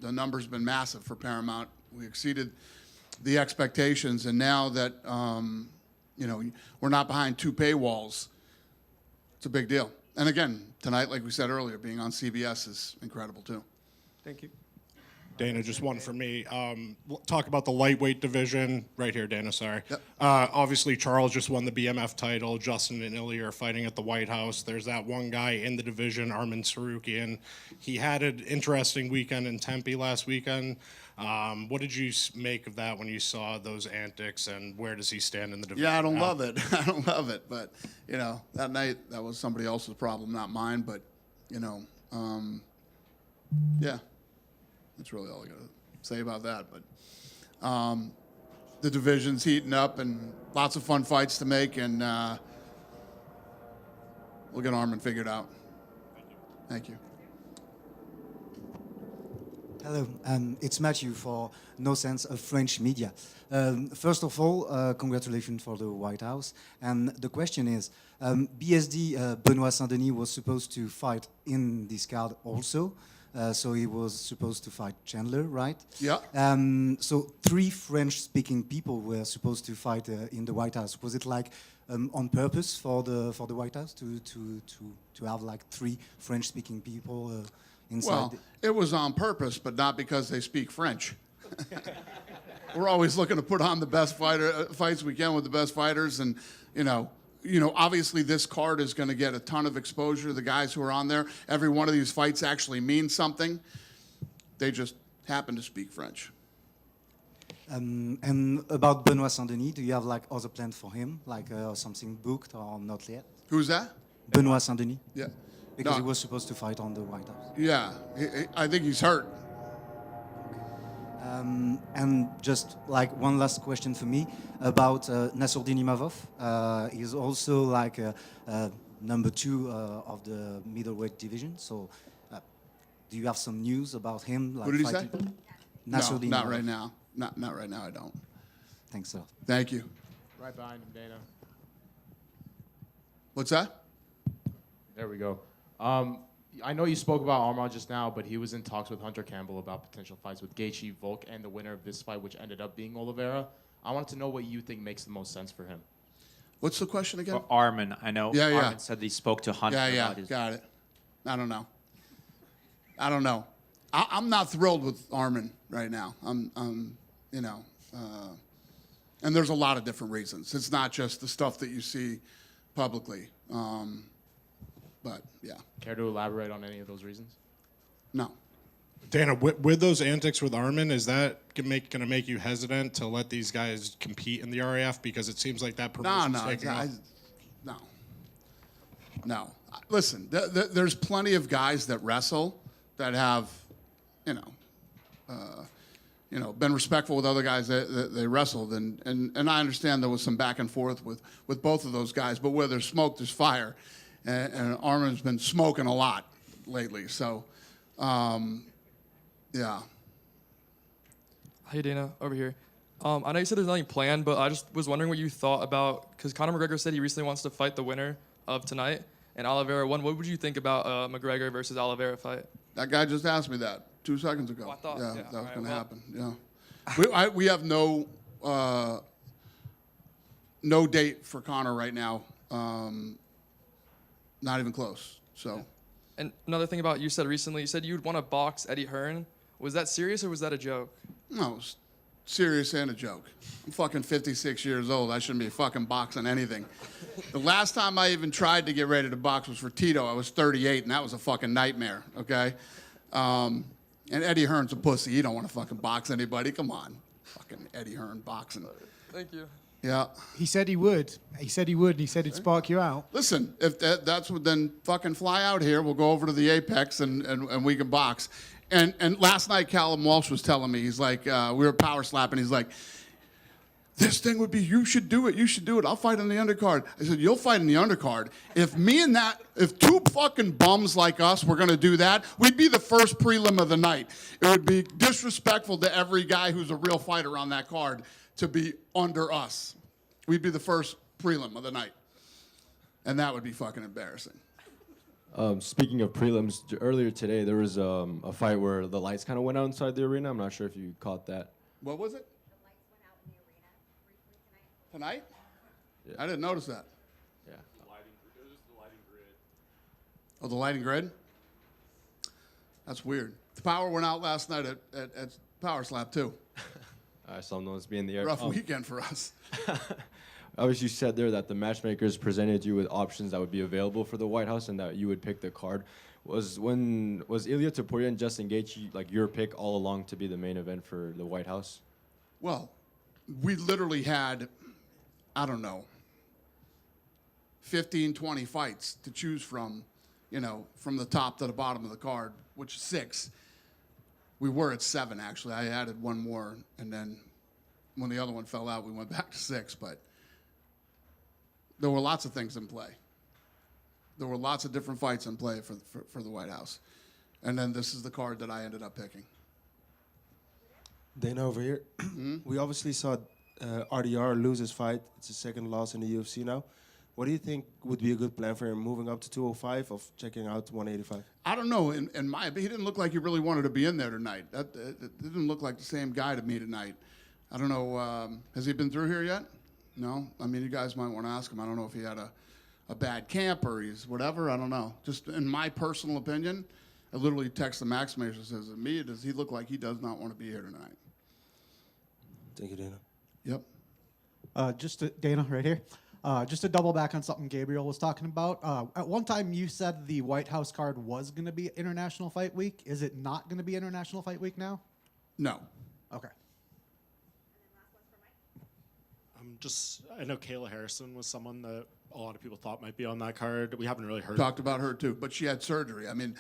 the number's been massive for Paramount. We exceeded the expectations, and now that we're not behind two paywalls, it's a big deal. And again, tonight, like we said earlier, being on CBS is incredible too. Thank you. Dana, just one for me. Talk about the lightweight division. Right here, Dana, sorry. Yep. Obviously, Charles just won the BMF title. Justin and Ilya are fighting at the White House. There's that one guy in the division, Arman Sarukian. He had an interesting weekend in Tempe last weekend. What did you make of that when you saw those antics, and where does he stand in the division? Yeah, I don't love it. I don't love it. But, that night, that was somebody else's problem, not mine. But, yeah. That's really all I got to say about that. But the division's heating up and lots of fun fights to make, and we'll get Arman figured out. Thank you. Hello, it's Matthew for No Sense of French Media. First of all, congratulations for the White House. And the question is, BSD Benoit Saint-Denis was supposed to fight in this card also. So he was supposed to fight Chandler, right? Yeah. So 3 French-speaking people were supposed to fight in the White House. Was it like on purpose for the White House to have like 3 French-speaking people inside? Well, it was on purpose, but not because they speak French. We're always looking to put on the best fights we can with the best fighters, and obviously this card is going to get a ton of exposure to the guys who are on there. Every one of these fights actually means something. They just happen to speak French. And about Benoit Saint-Denis, do you have like other plans for him, like something booked or not yet? Who's that? Benoit Saint-Denis. Yeah. Because he was supposed to fight on the White House. Yeah, I think he's hurt. And just like one last question for me about Nassourdine Imavov. He's also like number 2 of the middleweight division. So do you have some news about him? Like Who did he say? No, Nassourdine not Imavov. right now. Not right now, I don't. Thanks a lot. Thank you. Right behind him, Dana. What's that? There we go. I know you spoke about Armand just now, but he was in talks with Hunter Campbell about potential fights with Gaethje, Volk, and the winner of this fight, which ended up being Oliveira. I wanted to know what you think makes the most sense for him. What's the question again? For Arman, I know Arman said he spoke to Hunter about his... Got it. I don't know. I'm not thrilled with Arman right now. And there's a lot of different reasons. It's not just the stuff that you see publicly. But, yeah. Care to elaborate on any of those reasons? No. Dana, with those antics with Arman, is that going to make you hesitant to let these guys compete in the RAF? Because it seems like that promotion's taking off. No. Listen, there's plenty of guys that wrestle that have, been respectful with other guys that they wrestled. And I understand there was some back and forth with both of those guys. But where there's smoke, there's fire. And Arman's been smoking a lot lately. So, yeah. Hey, Dana, over here. I know you said there's nothing planned, but I just was wondering what you thought about, because Conor McGregor said he recently wants to fight the winner of tonight, and Oliveira won. What would you think about McGregor versus Oliveira fight? That guy just asked me that 2 seconds ago. Oh, I thought, that was right, going to happen. Yeah. We have no date for Conor right now. Not even close. So. And another thing about you said recently, you said you'd want to box Eddie Hearn. Was that serious or was that a joke? No, it was serious and a joke. I'm fucking 56 years old. I shouldn't be fucking boxing anything. The last time I even tried to get ready to box was for Tito. I was 38, and that was a fucking nightmare, okay? And Eddie Hearn's a pussy. He don't want to fucking box anybody. Come on. Fucking Eddie Hearn boxing. Thank you. Yeah. He said he would. He said he would, and he said he'd spark you out. Listen, if that's what, then fucking fly out here. We'll go over to the Apex, and we can box. And last night, Callum Walsh was telling me, he's like, we were power slapping. He's like, this thing would be, you should do it. You should do it. I'll fight in the undercard. I said, you'll fight in the undercard. If two fucking bums like us were going to do that, we'd be the first prelim of the night. It would be disrespectful to every guy who's a real fighter on that card to be under us. We'd be the first prelim of the night. And that would be fucking embarrassing. Speaking of prelims, earlier today there was a fight where the lights kind of went out inside the arena. I'm not sure if you caught that. What was it? Tonight? Yeah. I didn't notice that. Yeah. Oh, the lighting grid? That's weird. The power went out last night at Power Slap, too. I saw those be in the air. Rough weekend for us. Obviously, you said there that the matchmakers presented you with options that would be available for the White House and that you would pick the card. Was Ilia Topuria and Justin Gaethje like your pick all along to be the main event for the White House? Well, we literally had, I don't know, 15, 20 fights to choose from, from the top to the bottom of the card, which is 6. We were at 7, actually. I added one more, and then when the other one fell out, we went back to 6, but there were lots of things in play. There were lots of different fights in play for the White House. And then this is the card that I ended up picking. Dana over here. We obviously saw RDR lose his fight. It's his second loss in the UFC now. What do you think would be a good plan for him, moving up to 205 or checking out 185? I don't know. In my opinion, he didn't look like he really wanted to be in there tonight. It didn't look like the same guy to me tonight. I don't know. Has he been through here yet? No? I mean, you guys might want to ask him. I don't know if he had a bad camp or he's whatever. I don't know. Just in my personal opinion, I literally text the Max Major and says, to me, does he look like he does not want to be here tonight? Thank you, Dana. Yep. Dana, right here. Just to double back on something Gabriel was talking about. At one time, you said the White House card was going to be International Fight Week. Is it not going to be International Fight Week now? No. Okay. I know Kayla Harrison was someone that a lot of people thought might be on that card. We haven't really heard. Talked about her too, but she had surgery. I mean,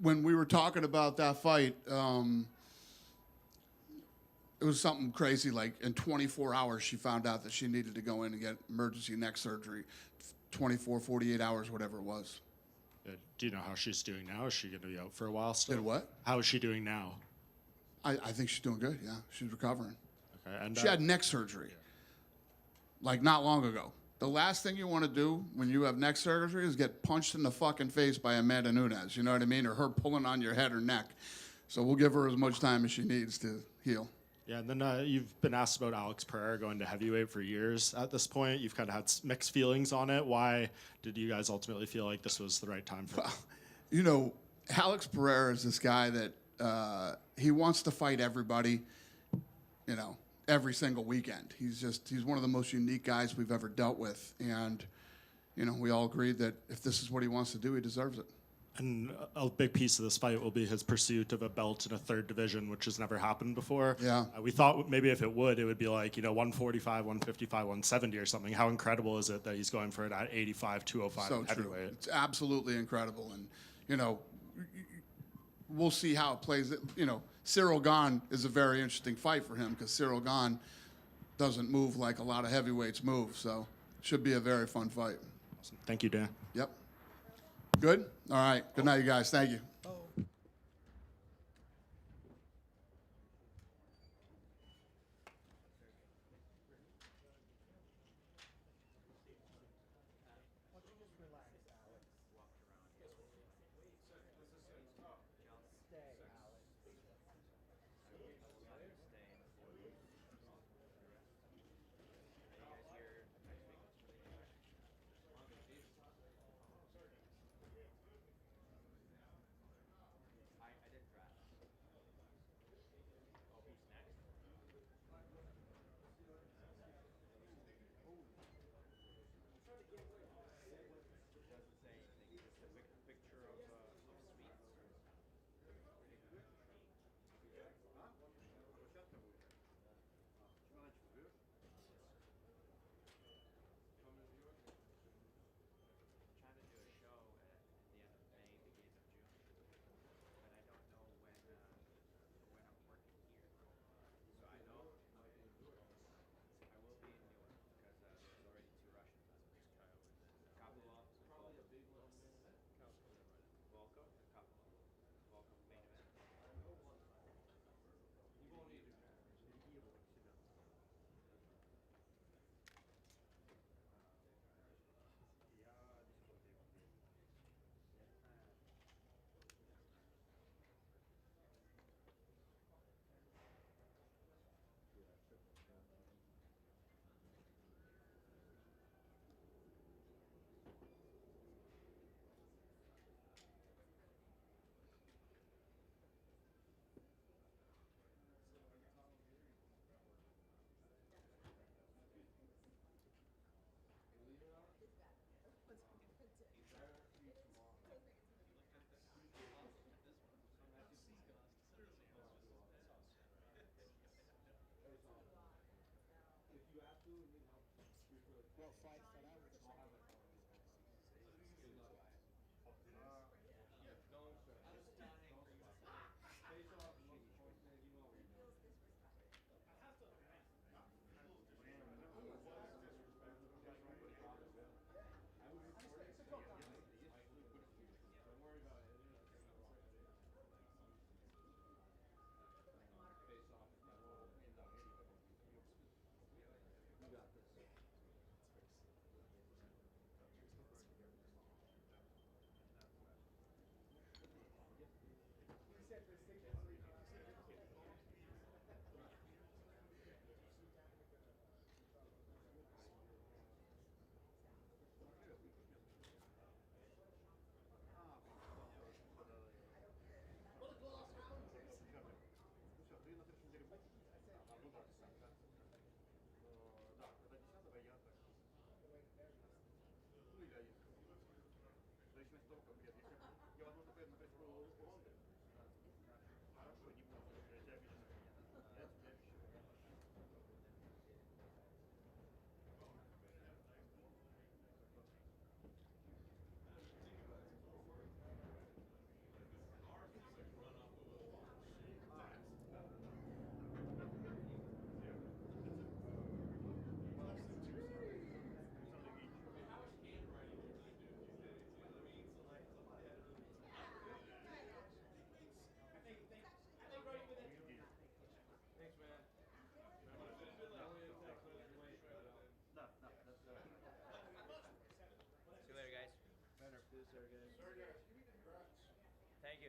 when we were talking about that fight, it was something crazy. Like in 24 hours, she found out that she needed to go in and get emergency neck surgery. 24, 48 hours, whatever it was. Do you know how she's doing now? Is she going to be out for a while still? Did what? How is she doing now? I think she's doing good. Yeah, she's recovering. Okay, and she had neck surgery, like not long ago. The last thing you want to do when you have neck surgery is get punched in the fucking face by Amanda Nunes. You know what I mean? Or her pulling on your head or neck. So we'll give her as much time as she needs to heal. Yeah, and then you've been asked about Alex Pereira going to heavyweight for years at this point. You've kind of had mixed feelings on it. Why did you guys ultimately feel like this was the right time for him? Alex Pereira is this guy that he wants to fight everybody, every single weekend. He's one of the most unique guys we've ever dealt with. And, we all agreed that if this is what he wants to do, he deserves it. And a big piece of this fight will be his pursuit of a belt in a 3rd division, which has never happened before. Yeah. We thought maybe if it would be like, 145, 155, 170 or something. How incredible is it that he's going for it at 85, 205 So heavyweight? true. It's absolutely incredible. And, we'll see how it plays. Cyril Gane is a very interesting fight for him because Cyril Gane doesn't move like a lot of heavyweights move. So it should be a very fun fight. Awesome. Thank you, Dan. Yep. Good? All right. Good night, you guys. Thank you. See you later, guys. Thank you.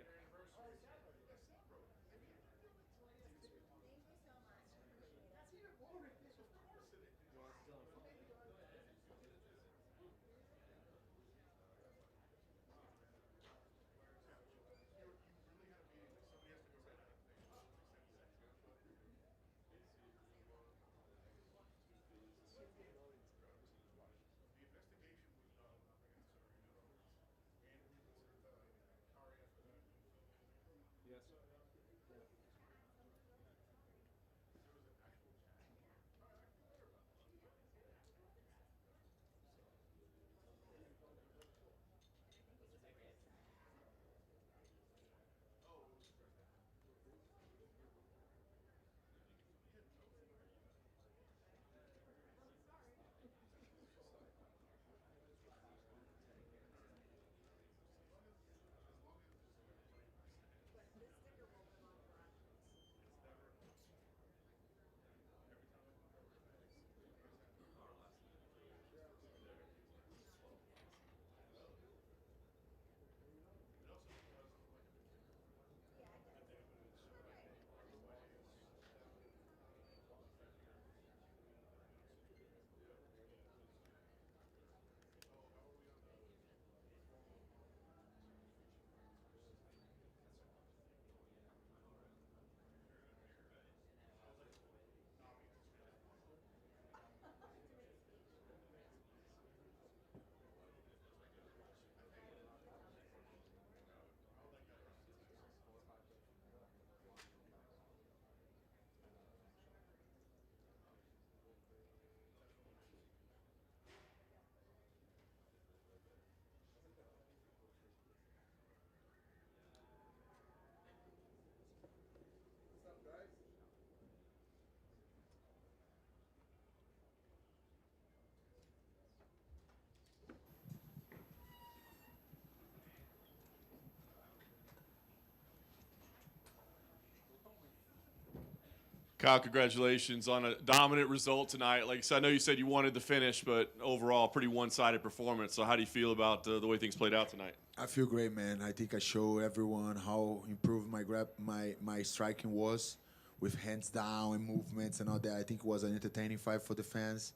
Kyle, congratulations on a dominant result tonight. Like I said, I know you said you wanted the finish, but overall, pretty one-sided performance. So how do you feel about the way things played out tonight? I feel great, man. I think I show everyone how improved my striking was with hands down and movements and all that. I think it was an entertaining fight for the fans.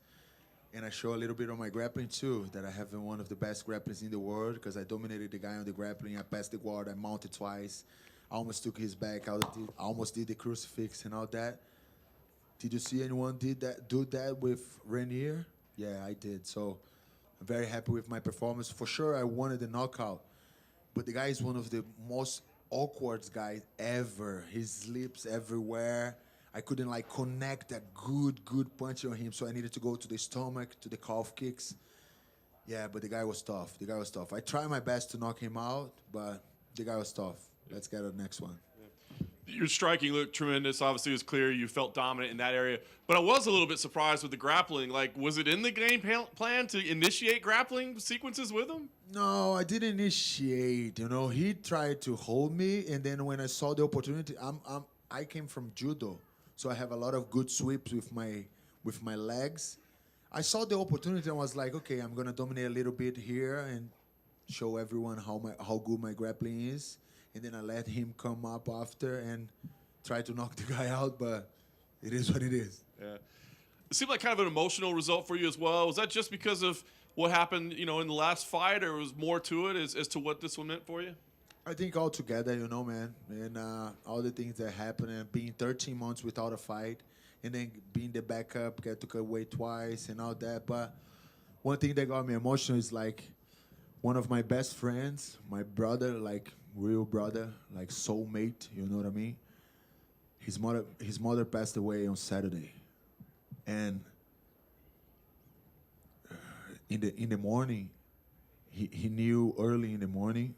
And I show a little bit on my grappling too, that I have one of the best grapplings in the world because I dominated the guy on the grappling. I passed the guard, I mounted twice. I almost took his back. I almost did the crucifix and all that. Did you see anyone do that with Rainier? Yeah, I did. So I'm very happy with my performance. For sure, I wanted the knockout. But the guy is one of the most awkward guys ever. He slips everywhere. I couldn't like connect that good punch on him. So I needed to go to the stomach, to the calf kicks. Yeah, but the guy was tough. I tried my best to knock him out, but the guy was tough. Let's get to the next one. Your striking looked tremendous. Obviously, it was clear you felt dominant in that area. But I was a little bit surprised with the grappling. Like, was it in the game plan to initiate grappling sequences with him? No, I didn't initiate. He tried to hold me, and then when I saw the opportunity, I came from judo, so I have a lot of good sweeps with my legs. I saw the opportunity and was like, okay, I'm gonna dominate a little bit here and show everyone how good my grappling is. And then I let him come up after and try to knock the guy out, but it is what it is. Yeah. It seemed like kind of an emotional result for you as well. Was that just because of what happened, in the last fight, or was more to it as to what this one meant for you? I think all together, man, and all the things that happened, and being 13 months without a fight, and then being the backup, get to cut weight twice and all that. But one thing that got me emotional is like one of my best friends, my brother, like real brother, like soulmate, you know what I mean? His mother passed away on Saturday, and in the morning, he knew early in the morning.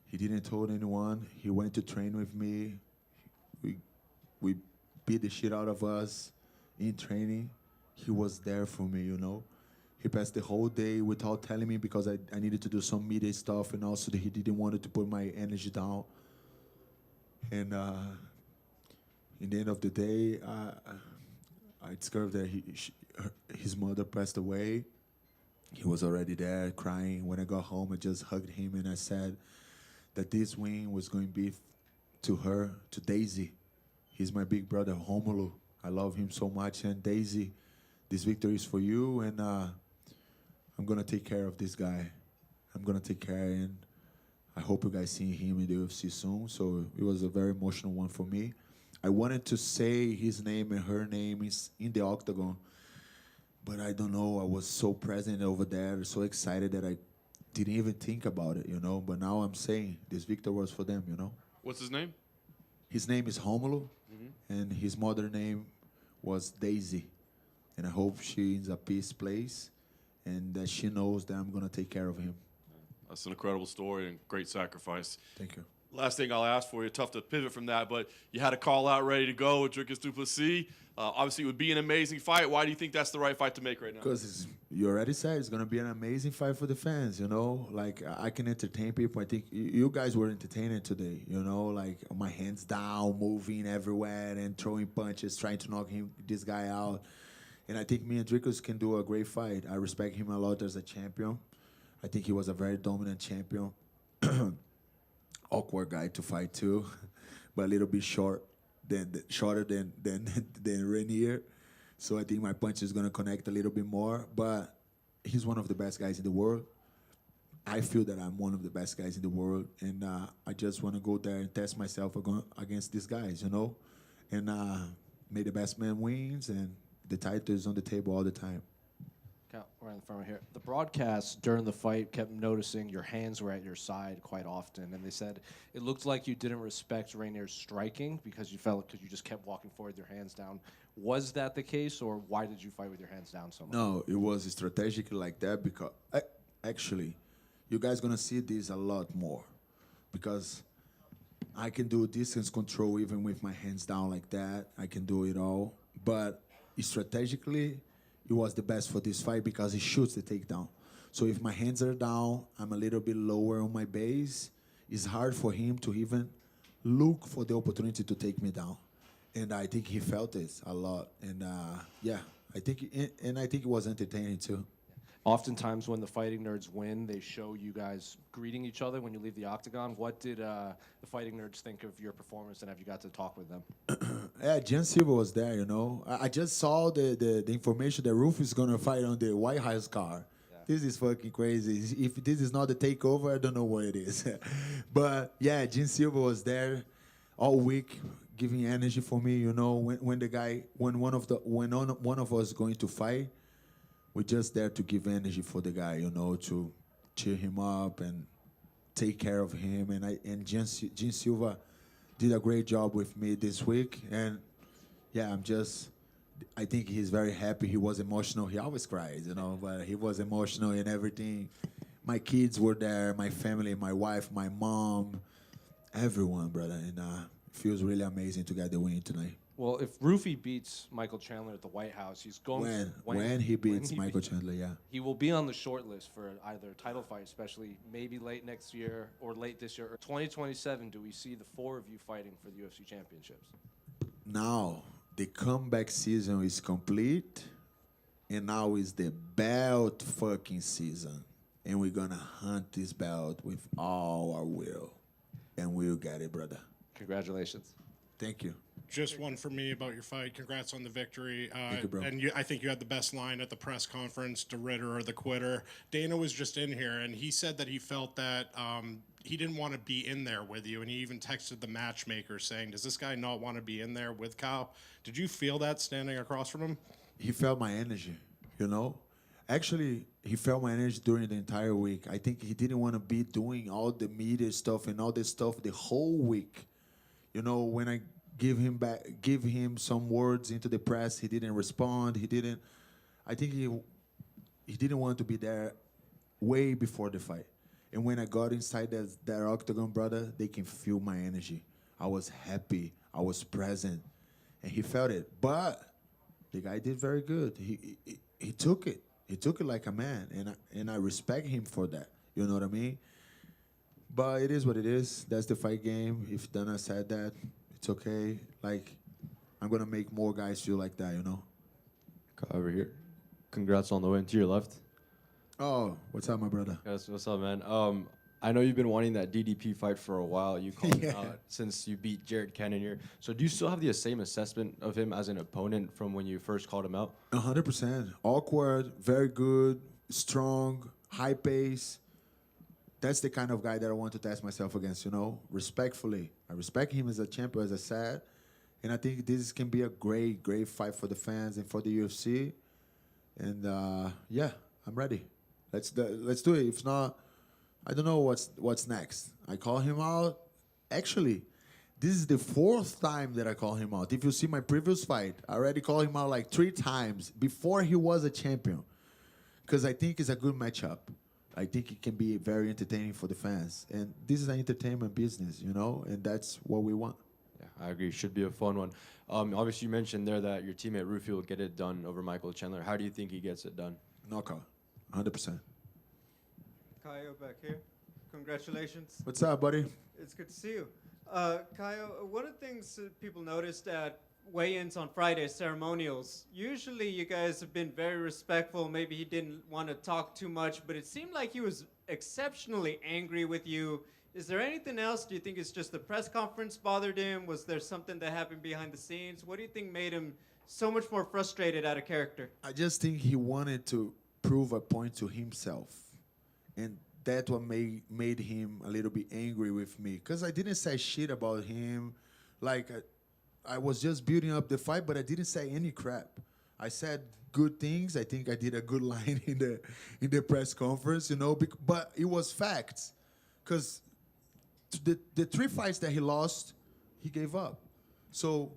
He didn't told anyone. He went to train with me. We beat the shit out of us in training. He was there for me, He passed the whole day without telling me because I needed to do some media stuff, and also he didn't want to put my energy down. And in the end of the day, I discovered that his mother passed away. He was already there crying. When I got home, I just hugged him and I said that this win was going to be to her, to Daisy. He's my big brother, Romulo. I love him so much. And Daisy, this victory is for you, and I'm going to take care of this guy. I'm going to take care, and I hope you guys see him in the UFC soon. So it was a very emotional one for me. I wanted to say his name and her name is in the octagon, but I don't know. I was so present over there, so excited that I didn't even think about it, But now I'm saying this victory was for them, What's his name? His name is Romulo, and his mother name was Daisy. And I hope she's in a peace place and that she knows that I'm going to take care of him. That's an incredible story and great sacrifice. Thank you. Last thing I'll ask for you, tough to pivot from that, but you had a call out ready to go with Dricus du Plessis. Obviously, it would be an amazing fight. Why do you think that's the right fight to make right now? Because you already said it's going to be an amazing fight for the fans, Like, I can entertain people. I think you guys were entertaining today, Like, my hands down, moving everywhere and throwing punches, trying to knock this guy out. And I think me and Dricus can do a great fight. I respect him a lot as a champion. I think he was a very dominant champion. Awkward guy to fight too, but a little bit shorter than Rainier. So I think my punch is gonna connect a little bit more. But he's one of the best guys in the world. I feel that I'm one of the best guys in the world, and I just want to go there and test myself against these guys, And may the best man wins, and the title is on the table all the time. Right in front of here. The broadcast during the fight kept noticing your hands were at your side quite often, and they said it looked like you didn't respect Rainier's striking because you just kept walking forward with your hands down. Was that the case, or why did you fight with your hands down so much? No, it was strategically like that because actually, you guys gonna see this a lot more because I can do distance control even with my hands down like that. I can do it all, but strategically, it was the best for this fight because he shoots the takedown. So if my hands are down, I'm a little bit lower on my base. It's hard for him to even look for the opportunity to take me down. And I think he felt this a lot. And I think it was entertaining too. Oftentimes when the Fighting Nerds win, they show you guys greeting each other when you leave the octagon. What did the Fighting Nerds think of your performance, and have you got to talk with them? Yeah, Jan Silva was there, I just saw the information that Roof is going to fight on the White House car. Yeah. This is fucking crazy. If this is not the takeover, I don't know what it is. But, yeah, Jan Silva was there all week giving energy for me, when one of us is going to fight, we're just there to give energy for the guy, to cheer him up and take care of him. And Gene Silva did a great job with me this week. And yeah, I think he's very happy. He was emotional. He always cries, but he was emotional and everything. My kids were there, my family, my wife, my mom, everyone, brother. And it feels really amazing to get the win tonight. Well, if Roofy beats Michael Chandler at the White House, he's going When he beats Michael Chandler, yeah. he will be on the short list for either a title fight, especially maybe late next year or late this year. Or 2027, do we see the four of you fighting for the UFC championships? Now, the comeback season is complete, and now is the belt fucking season. And we're going to hunt this belt with all our will. And we'll get it, brother. Congratulations. Thank you. Just one for me about your fight. Congrats on the victory. Thank you, bro. And I think you had the best line at the press conference, the Ritter or the quitter. Dana was just in here, and he said that he felt that he didn't want to be in there with you, and he even texted the matchmaker saying, does this guy not want to be in there with Kyle? Did you feel that standing across from him? He felt my energy, Actually, he felt my energy during the entire week. I think he didn't want to be doing all the media stuff and all this stuff the whole week. When I give him some words into the press, he didn't respond. I think he didn't want to be there way before the fight. And when I got inside that octagon, brother, they can feel my energy. I was happy. I was present. And he felt it. But the guy did very good. He took it. He took it like a man. And I respect him for that. You know what I mean? But it is what it is. That's the fight game. If Dana said that, it's okay. I'm going to make more guys feel like that, Over here. Congrats on the win. To your left. Oh, what's up, my brother? Yes, what's up, man? I know you've been wanting that DDP fight for a while. You called him out since you beat Jared Cannonier. So do you still have the same assessment of him as an opponent from when you first called him out? 100%. Awkward, very good, strong, high pace. That's the kind of guy that I want to test myself against, respectfully. I respect him as a champion, as I said. And I think this can be a great, great fight for the fans and for the UFC. And, yeah, I'm ready. Let's do it. If not, I don't know what's next. I call him out. Actually, this is the fourth time that I call him out. If you see my previous fight, I already called him out like 3 times before he was a champion. Because I think it's a good matchup. I think it can be very entertaining for the fans. And this is an entertainment business, and that's what we want. Yeah, I agree. Should be a fun one. Obviously, you mentioned there that your teammate Rufy will get it done over Michael Chandler. How do you think he gets it done? Knockout, 100%. Caio back here. Congratulations. What's up, buddy? It's good to see you. Caio, one of the things that people noticed at weigh-ins on Friday, ceremonials, usually you guys have been very respectful. Maybe he didn't want to talk too much, but it seemed like he was exceptionally angry with you. Is there anything else? Do you think it's just the press conference bothered him? Was there something that happened behind the scenes? What do you think made him so much more frustrated out of character? I just think he wanted to prove a point to himself. And that's what made him a little bit angry with me. Because I didn't say shit about him. I was just building up the fight, but I didn't say any crap. I said good things. I think I did a good line in the press conference, but it was facts. Because the 3 fights that he lost, he gave up. So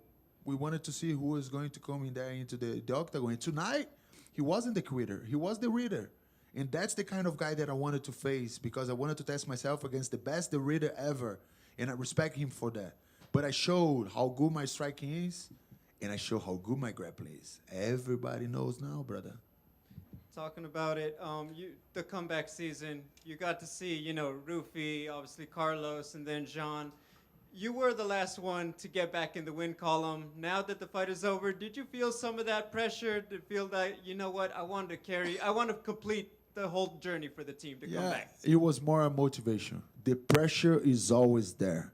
we wanted to see who was going to come in there into the octagon. And tonight, he wasn't the quitter. He was the reader. And that's the kind of guy that I wanted to face because I wanted to test myself against the best reader ever. And I respect him for that. But I showed how good my striking is, and I showed how good my grappling is. Everybody knows now, brother. Talking about it, the comeback season, you got to see, Rufy, obviously Carlos, and then Jean. You were the last one to get back in the win column. Now that the fight is over, did you feel some of that pressure? Did you feel that, I want to complete the whole journey for the team to come back? It was more a motivation. The pressure is always there.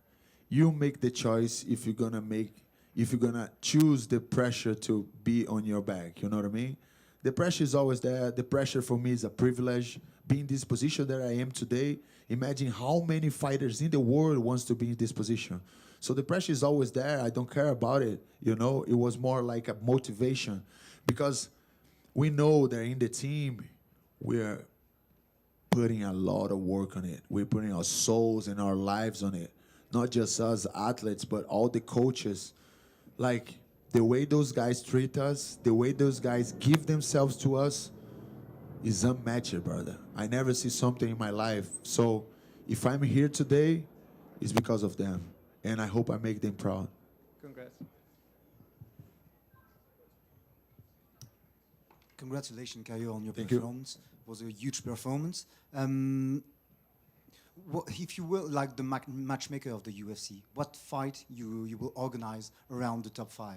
You make the choice if you're gonna choose the pressure to be on your back. You know what I mean? The pressure is always there. The pressure for me is a privilege. Being in this position that I am today, imagine how many fighters in the world wants to be in this position. So the pressure is always there. I don't care about it. It was more like a motivation because we know that in the team, we're putting a lot of work on it. We're putting our souls and our lives on it. Not just us athletes, but all the coaches. The the way those guys treat us, the way those guys give themselves to us, is unmatched, brother. I never see something in my life. So if I'm here today, it's because of them. And I hope I make them proud. Congrats. Congratulations, Caio, on your Thank you. performance. It was a huge performance. If you were like the matchmaker of the UFC, what fight you will organize around the top 5?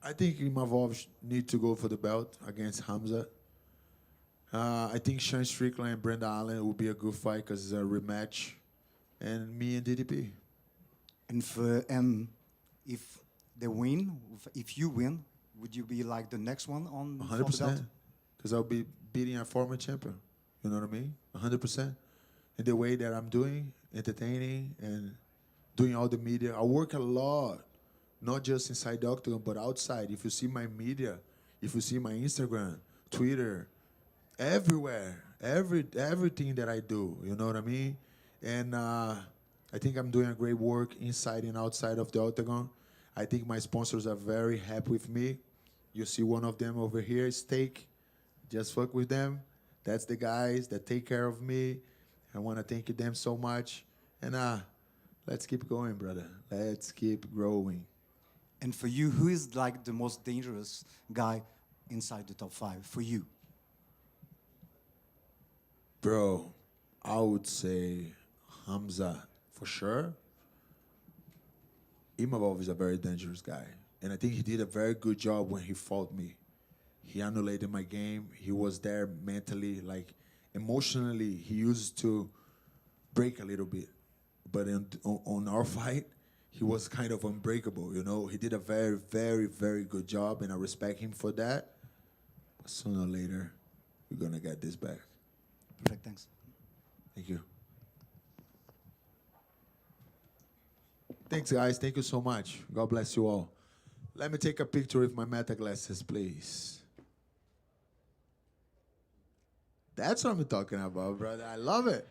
I think Imavov need to go for the belt against Hamza. I think Sean Strickland and Brenda Allen will be a good fight because it's a rematch. And me and DDP. And if they win, if you win, would you be like the next one on 100%. Because I'll be beating a former champion. You know what I mean? 100%. In the way that I'm doing, entertaining and doing all the media. I work a lot, not just inside the octagon, but outside. If you see my media, if you see my Instagram, Twitter, everywhere, everything that I do, you know what I mean? And I think I'm doing a great work inside and outside of the octagon. I think my sponsors are very happy with me. You see one of them over here, Steak. Just fuck with them. That's the guys that take care of me. I want to thank them so much. And let's keep going, brother. Let's keep growing. And for you, who is like the most dangerous guy inside the top 5 for you? Bro, I would say Hamza for sure. Imavov is a very dangerous guy. And I think he did a very good job when he fought me. He annihilated my game. He was there mentally, like emotionally. He used to break a little bit. But on our fight, he was kind of unbreakable, you know. He did a very, very, very good job, and I respect him for that. But sooner or later, we're going to get this back. Perfect, thanks. Thank you. Thanks, guys. Thank you so much. God bless you all. Let me take a picture with my meta glasses, please. That's what I'm talking about, brother. I love it.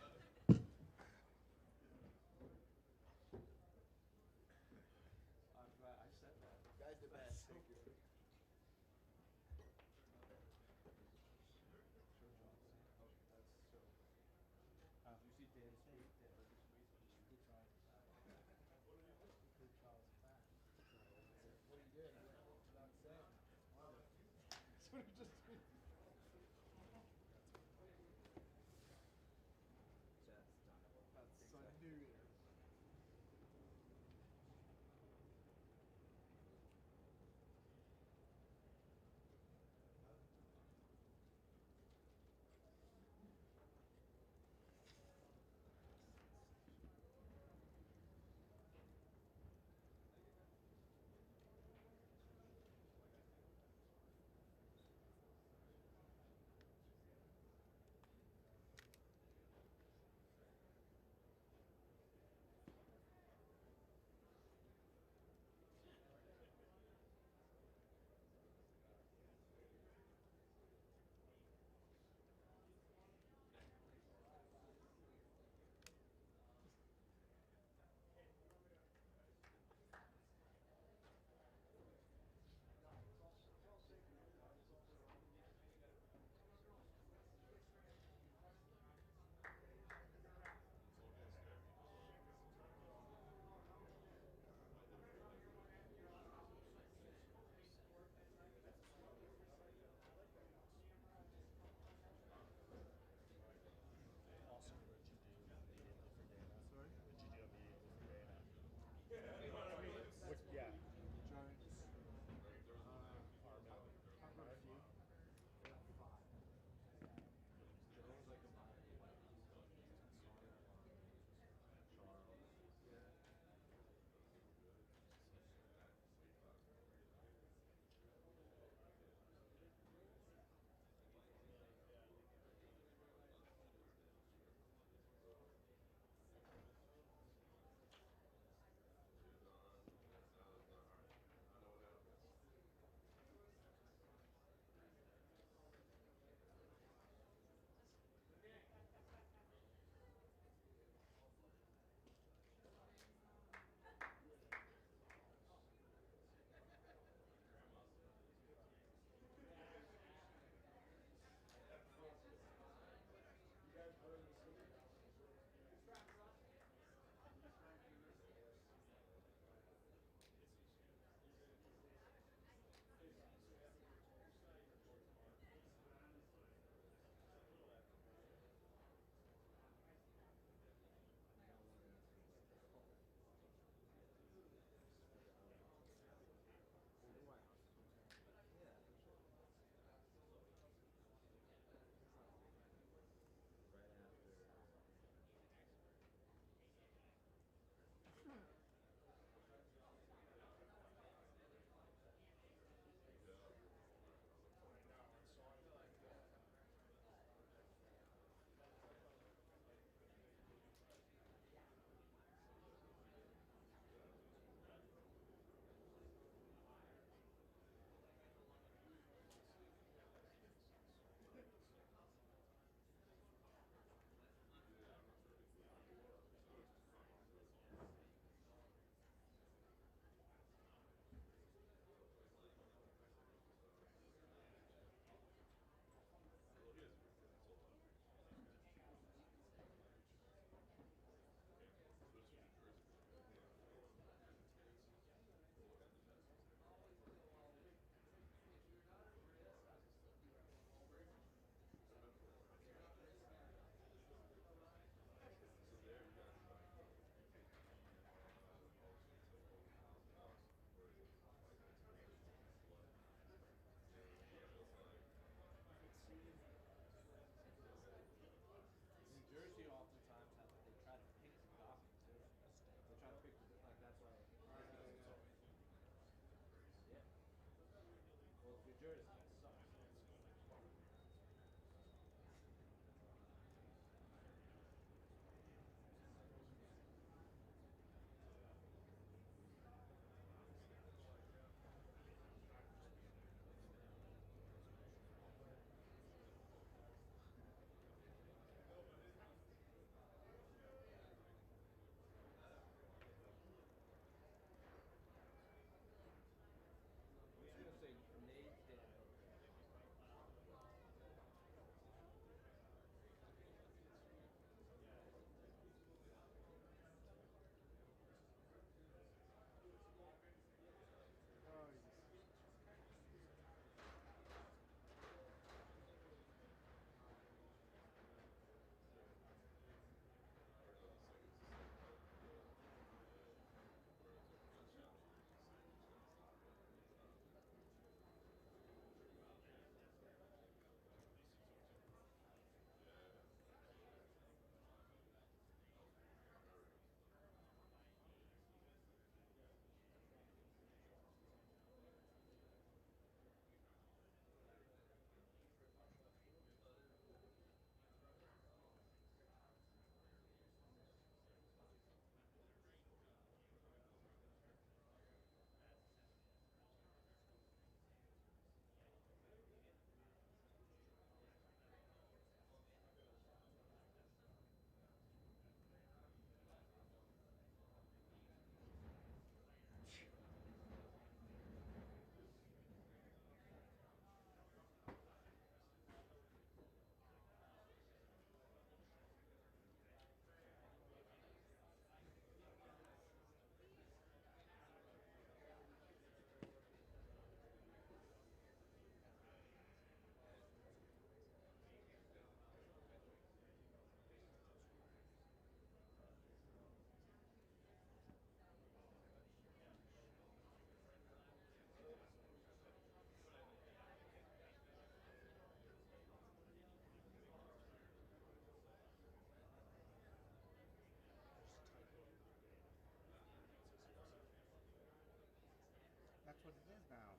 That's what it is now.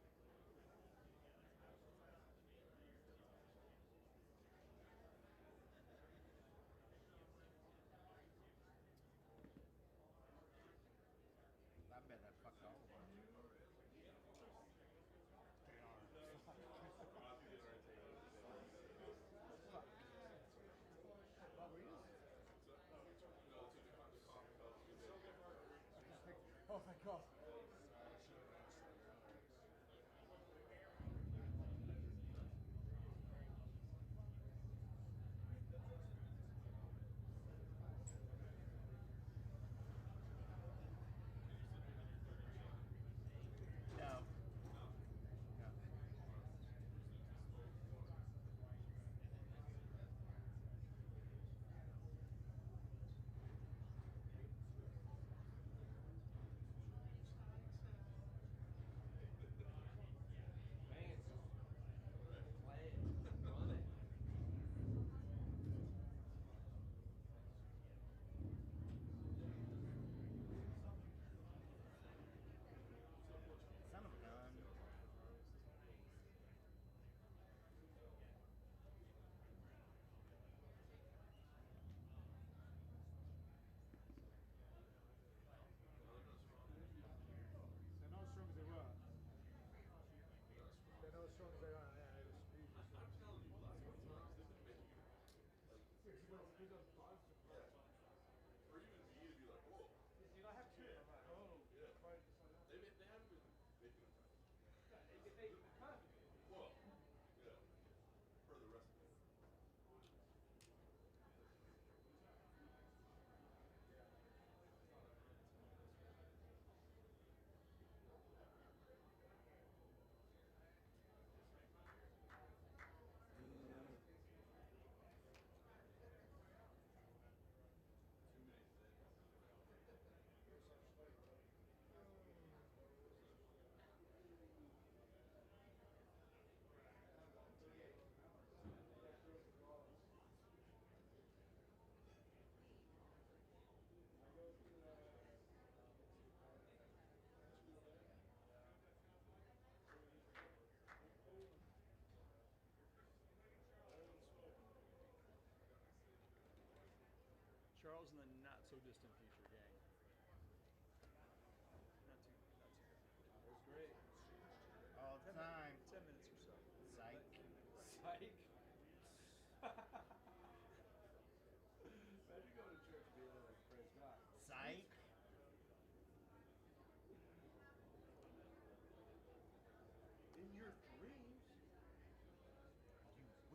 I bet that fucked all of them. Oh my god. No. No.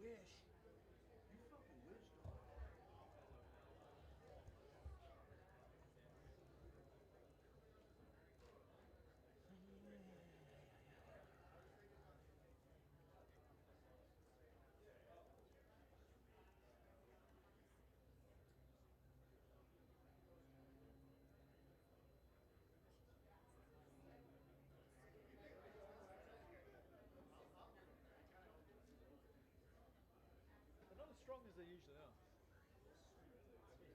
wish. You fucking wish, dog. They're not as strong as they usually are.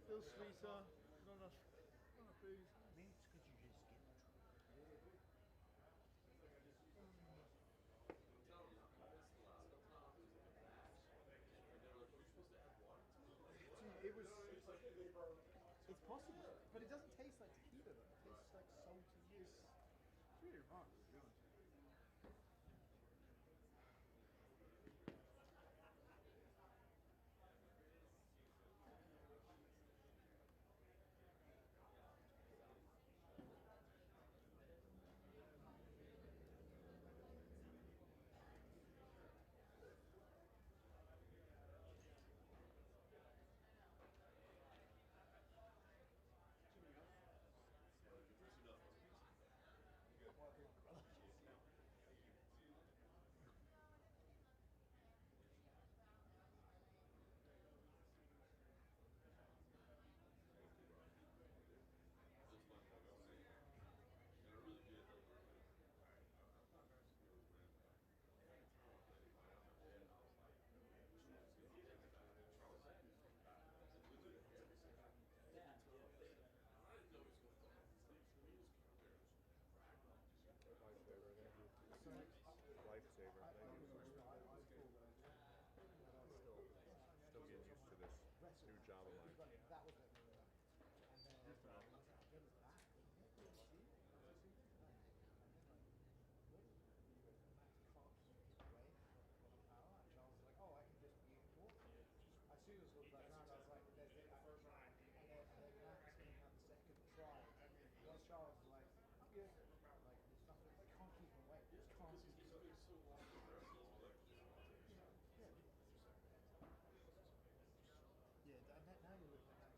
Still sweeter, not enough booze. Maybe it's because you just get it's possible, but it doesn't taste like tequila though. It tastes like salty. It's really remarkable, to be honest. Lifesaver. Still getting used to this new job of mine. As soon as we got around, I was like, there's the first round, and then Max came out the second try. Once Charles was like, I'm good. Like, there's nothing, I can't keep him away. Just can't keep him away. Yeah, and now you're looking at that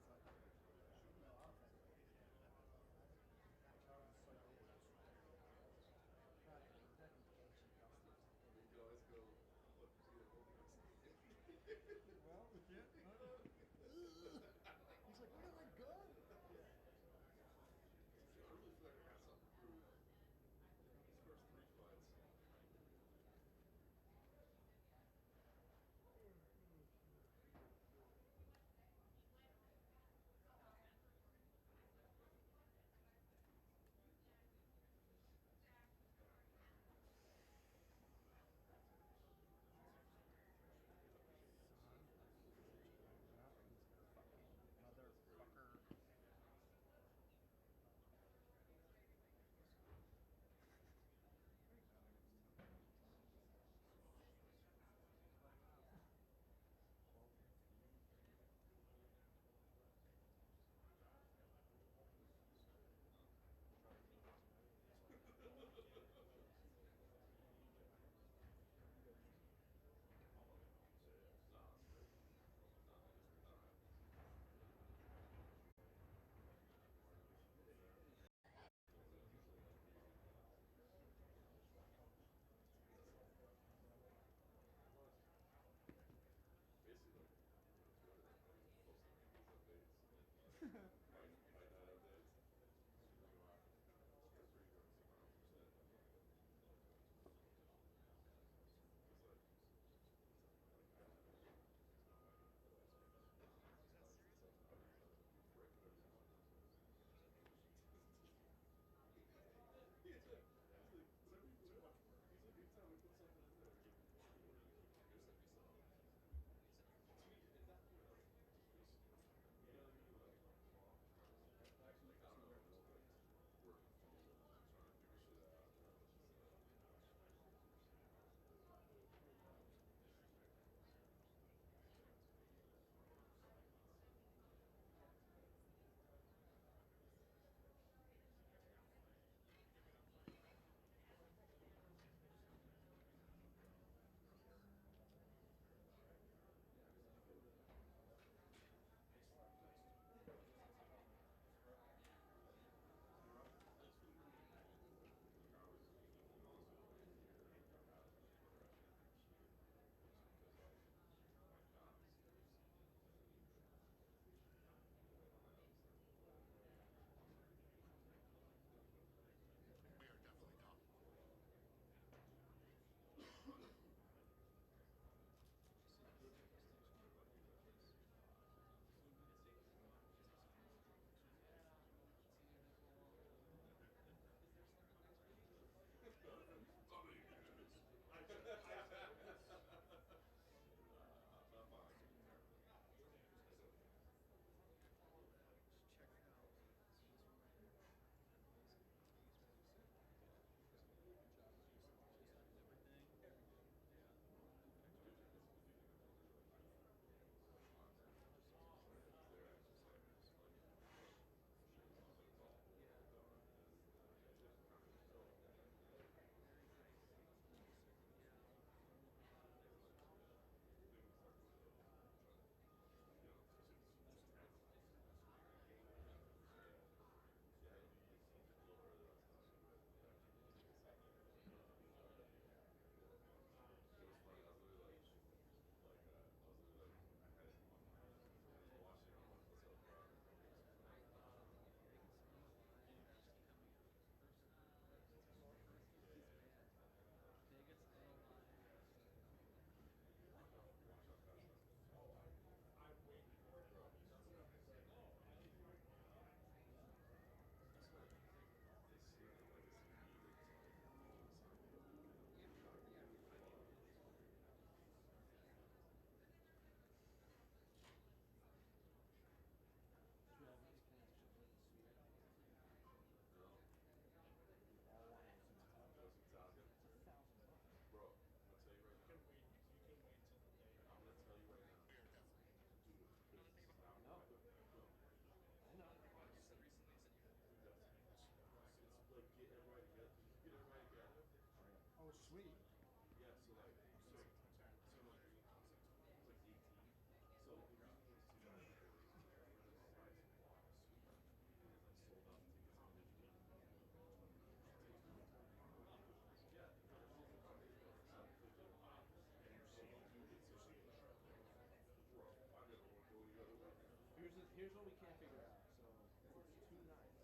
Here's what we can't figure out. So it's 2 nights,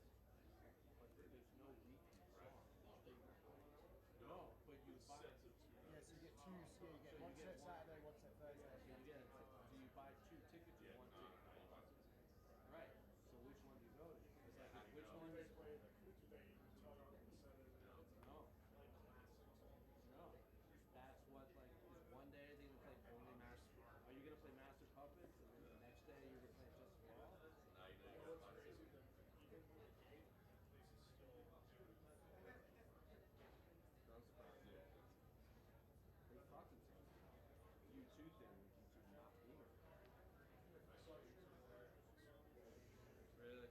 but there's no weekend slot. No, but you buy. Yeah, so you get two. Yeah, you get one set Saturday, one set Thursday. So you buy 2 tickets or 1 ticket. Right. So which one do you go to? It's like which one is. No. No. That's what like is one day they're gonna play only master. Are you gonna play master puppets and then the next day you're gonna play just raw? They fought themselves. U2 thing with U2 not being. Really?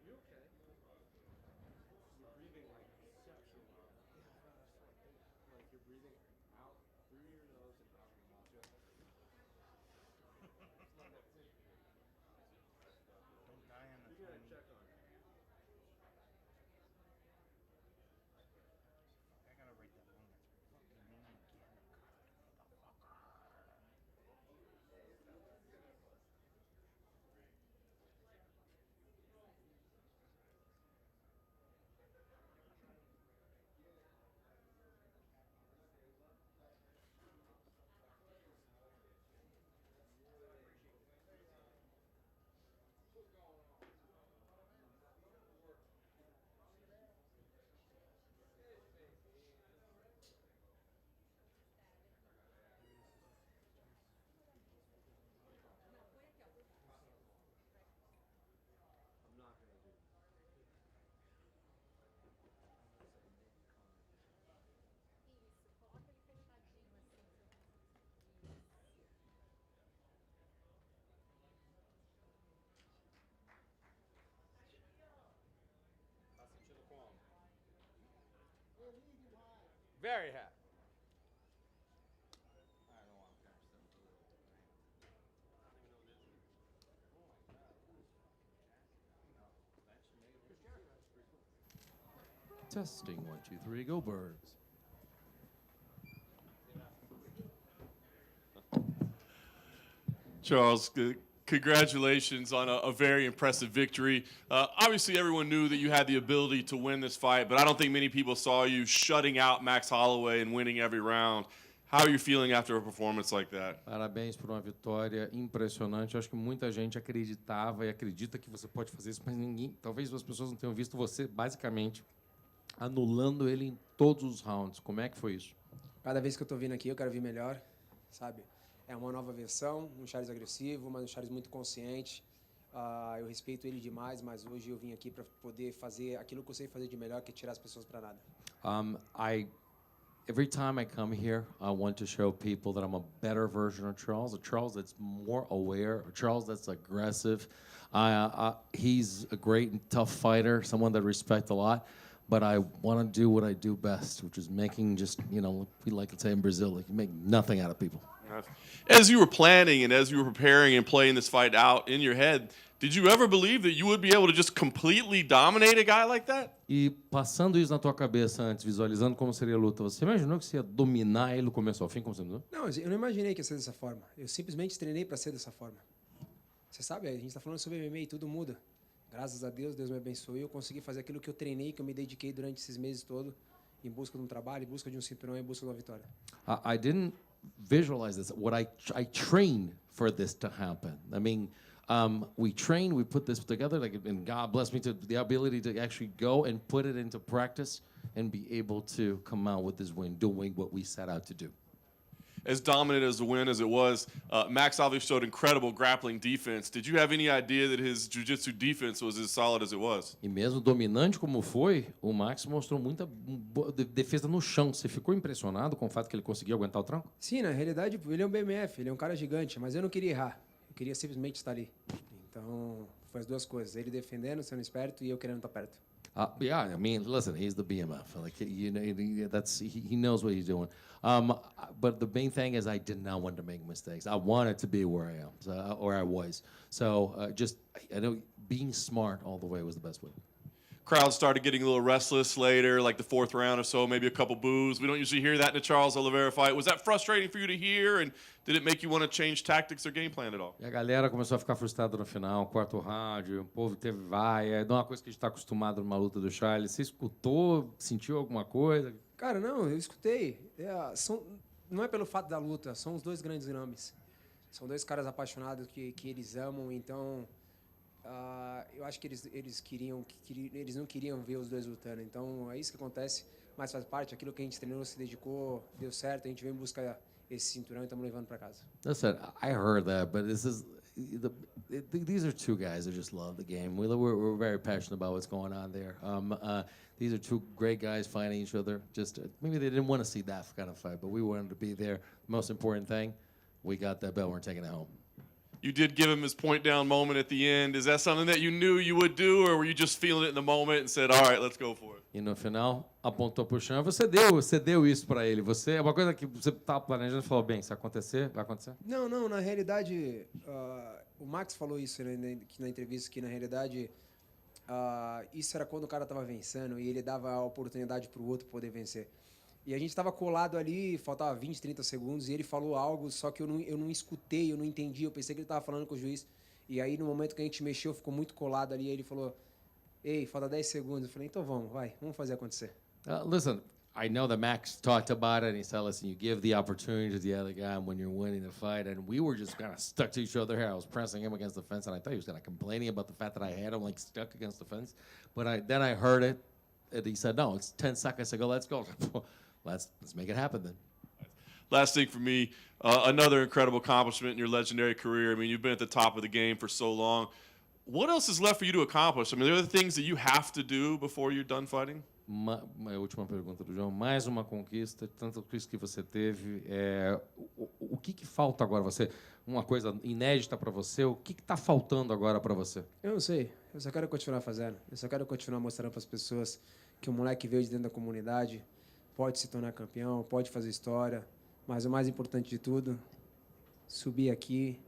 You okay? You're breathing like exceptionally well. Like you're breathing out through your nose and out your mouth. Don't die on the You gotta phone. check on it. I gotta rate that one. That's fucking mean again. I'm not gonna do it. Very happy. Testing 1, 2, 3, go Birds. Charles, congratulations on a very impressive victory. Obviously, everyone knew that you had the ability to win this fight, but I don't think many people saw you shutting out Max Holloway and winning every round. How are you feeling after a performance like that? Parabéns por uma vitória impressionante. Eu acho que muita gente acreditava e acredita que você pode fazer isso, mas ninguém, talvez as pessoas não tenham visto você basicamente anulando ele em todos os rounds. Como é que foi isso? Cada vez que eu tô vindo aqui, eu quero vir melhor, sabe? É uma nova versão, um Charles agressivo, mas um Charles muito consciente. Eu respeito ele demais, mas hoje eu vim aqui para poder fazer aquilo que eu sei fazer de melhor, que é tirar as pessoas para nada. Every time I come here, I want to show people that I'm a better version of Charles, a Charles that's more aware, a Charles that's aggressive. He's a great and tough fighter, someone that I respect a lot, but I want to do what I do best, which is making just, we like to say in Brazil, like you make nothing out of people. As you were planning and as you were preparing and playing this fight out in your head, Did you ever believe that you would be able to just completely dominate a guy like that? E passando isso na tua cabeça antes, visualizando como seria a luta, você imaginou que você ia dominar ele do começo ao fim, como você me disse? Não, eu não imaginei que ia ser dessa forma. Eu simplesmente treinei para ser dessa forma. Você sabe, a gente está falando sobre MMA e tudo muda. Graças a Deus, Deus me abençoou e eu consegui fazer aquilo que eu treinei, que eu me dediquei durante esses meses todos, em busca de um trabalho, em busca de um cinturão, em busca de uma vitória. I didn't visualize this. What I trained for this to happen. I mean, we trained, we put this together, and God blessed me to the ability to actually go and put it into practice and be able to come out with this win, doing what we set out to do. As dominant as the win as it was, Max obviously showed incredible grappling defense. Did you have any idea that his jiu-jitsu defense was as solid as it was? E mesmo dominante como foi, o Max mostrou muita defesa no chão. Você ficou impressionado com o fato que ele conseguiu aguentar o tranco? Sim, na realidade, ele é um BMF, ele é um cara gigante, mas eu não queria errar. Eu queria simplesmente estar ali. Então, foi as duas coisas. Ele defendendo, sendo esperto, e eu querendo estar perto. Yeah, I mean, listen, he's the BMF. Like, you know, he knows what he's doing. But the main thing is I did not want to make mistakes. I wanted to be where I am, or I was. So I know being smart all the way was the best way. Crowd started getting a little restless later, like the fourth round or so, maybe a couple boos. We don't usually hear that in a Charles Oliveira fight. Was that frustrating for you to hear, and did it make you want to change tactics or game plan at all? E a galera começou a ficar frustrada no final, quarto round, o povo teve vaia, não é uma coisa que a gente está acostumado numa luta do Charles. Você escutou, sentiu alguma coisa? Cara, não, eu escutei. Não é pelo fato da luta, são os dois grandes nomes. São dois caras apaixonados que eles amam, então eu acho que eles não queriam ver os dois lutando. Então é isso que acontece, mas faz parte. Aquilo que a gente treinou, se dedicou, deu certo. A gente veio em busca desse cinturão e estamos levando para casa. Listen, I heard that, but these are two guys that just love the game. We're very passionate about what's going on there. These are two great guys fighting each other. Just maybe they didn't want to see that kind of fight, but we wanted to be there. The most important thing, we got that belt. We're taking it home. You did give him his point down moment at the end. Is that something that you knew you would do, or were you just feeling it in the moment and said, all right, let's go for it? E no final, apontou pro chão. Você deu isso para ele. Você é uma coisa que você estava planejando e falou, bem, se acontecer, vai acontecer? Não, na realidade, o Max falou isso na entrevista, que na realidade isso era quando o cara estava vencendo e ele dava a oportunidade para o outro poder vencer. E a gente estava colado ali, faltava 20, 30 segundos, e ele falou algo, só que eu não escutei, eu não entendi, eu pensei que ele estava falando com o juiz. E aí, no momento que a gente mexeu, ficou muito colado ali, e ele falou, ei, falta 10 segundos. Eu falei, então vamos fazer acontecer. Listen, I know that Max talked about it, and he said, listen, you give the opportunity to the other guy when you're winning the fight, and we were just kind of stuck to each other here. I was pressing him against the fence, and I thought he was kind of complaining about the fact that I had him like stuck against the fence. But then I heard it, and he said, no, it's 10 seconds. I go, let's go. Let's make it happen then. Last thing for me, another incredible accomplishment in your legendary career. I mean, you've been at the top of the game for so long. What else is left for you to accomplish? I mean, are there things that you have to do before you're done fighting? Última pergunta do João. Mais uma conquista, tanto que você teve. O que falta agora? Uma coisa inédita para você? O que está faltando agora para você? Eu não sei. Eu só quero continuar fazendo. Eu só quero continuar mostrando para as pessoas que o moleque veio de dentro da comunidade, pode se tornar campeão, pode fazer história, mas o mais importante de tudo, subir aqui,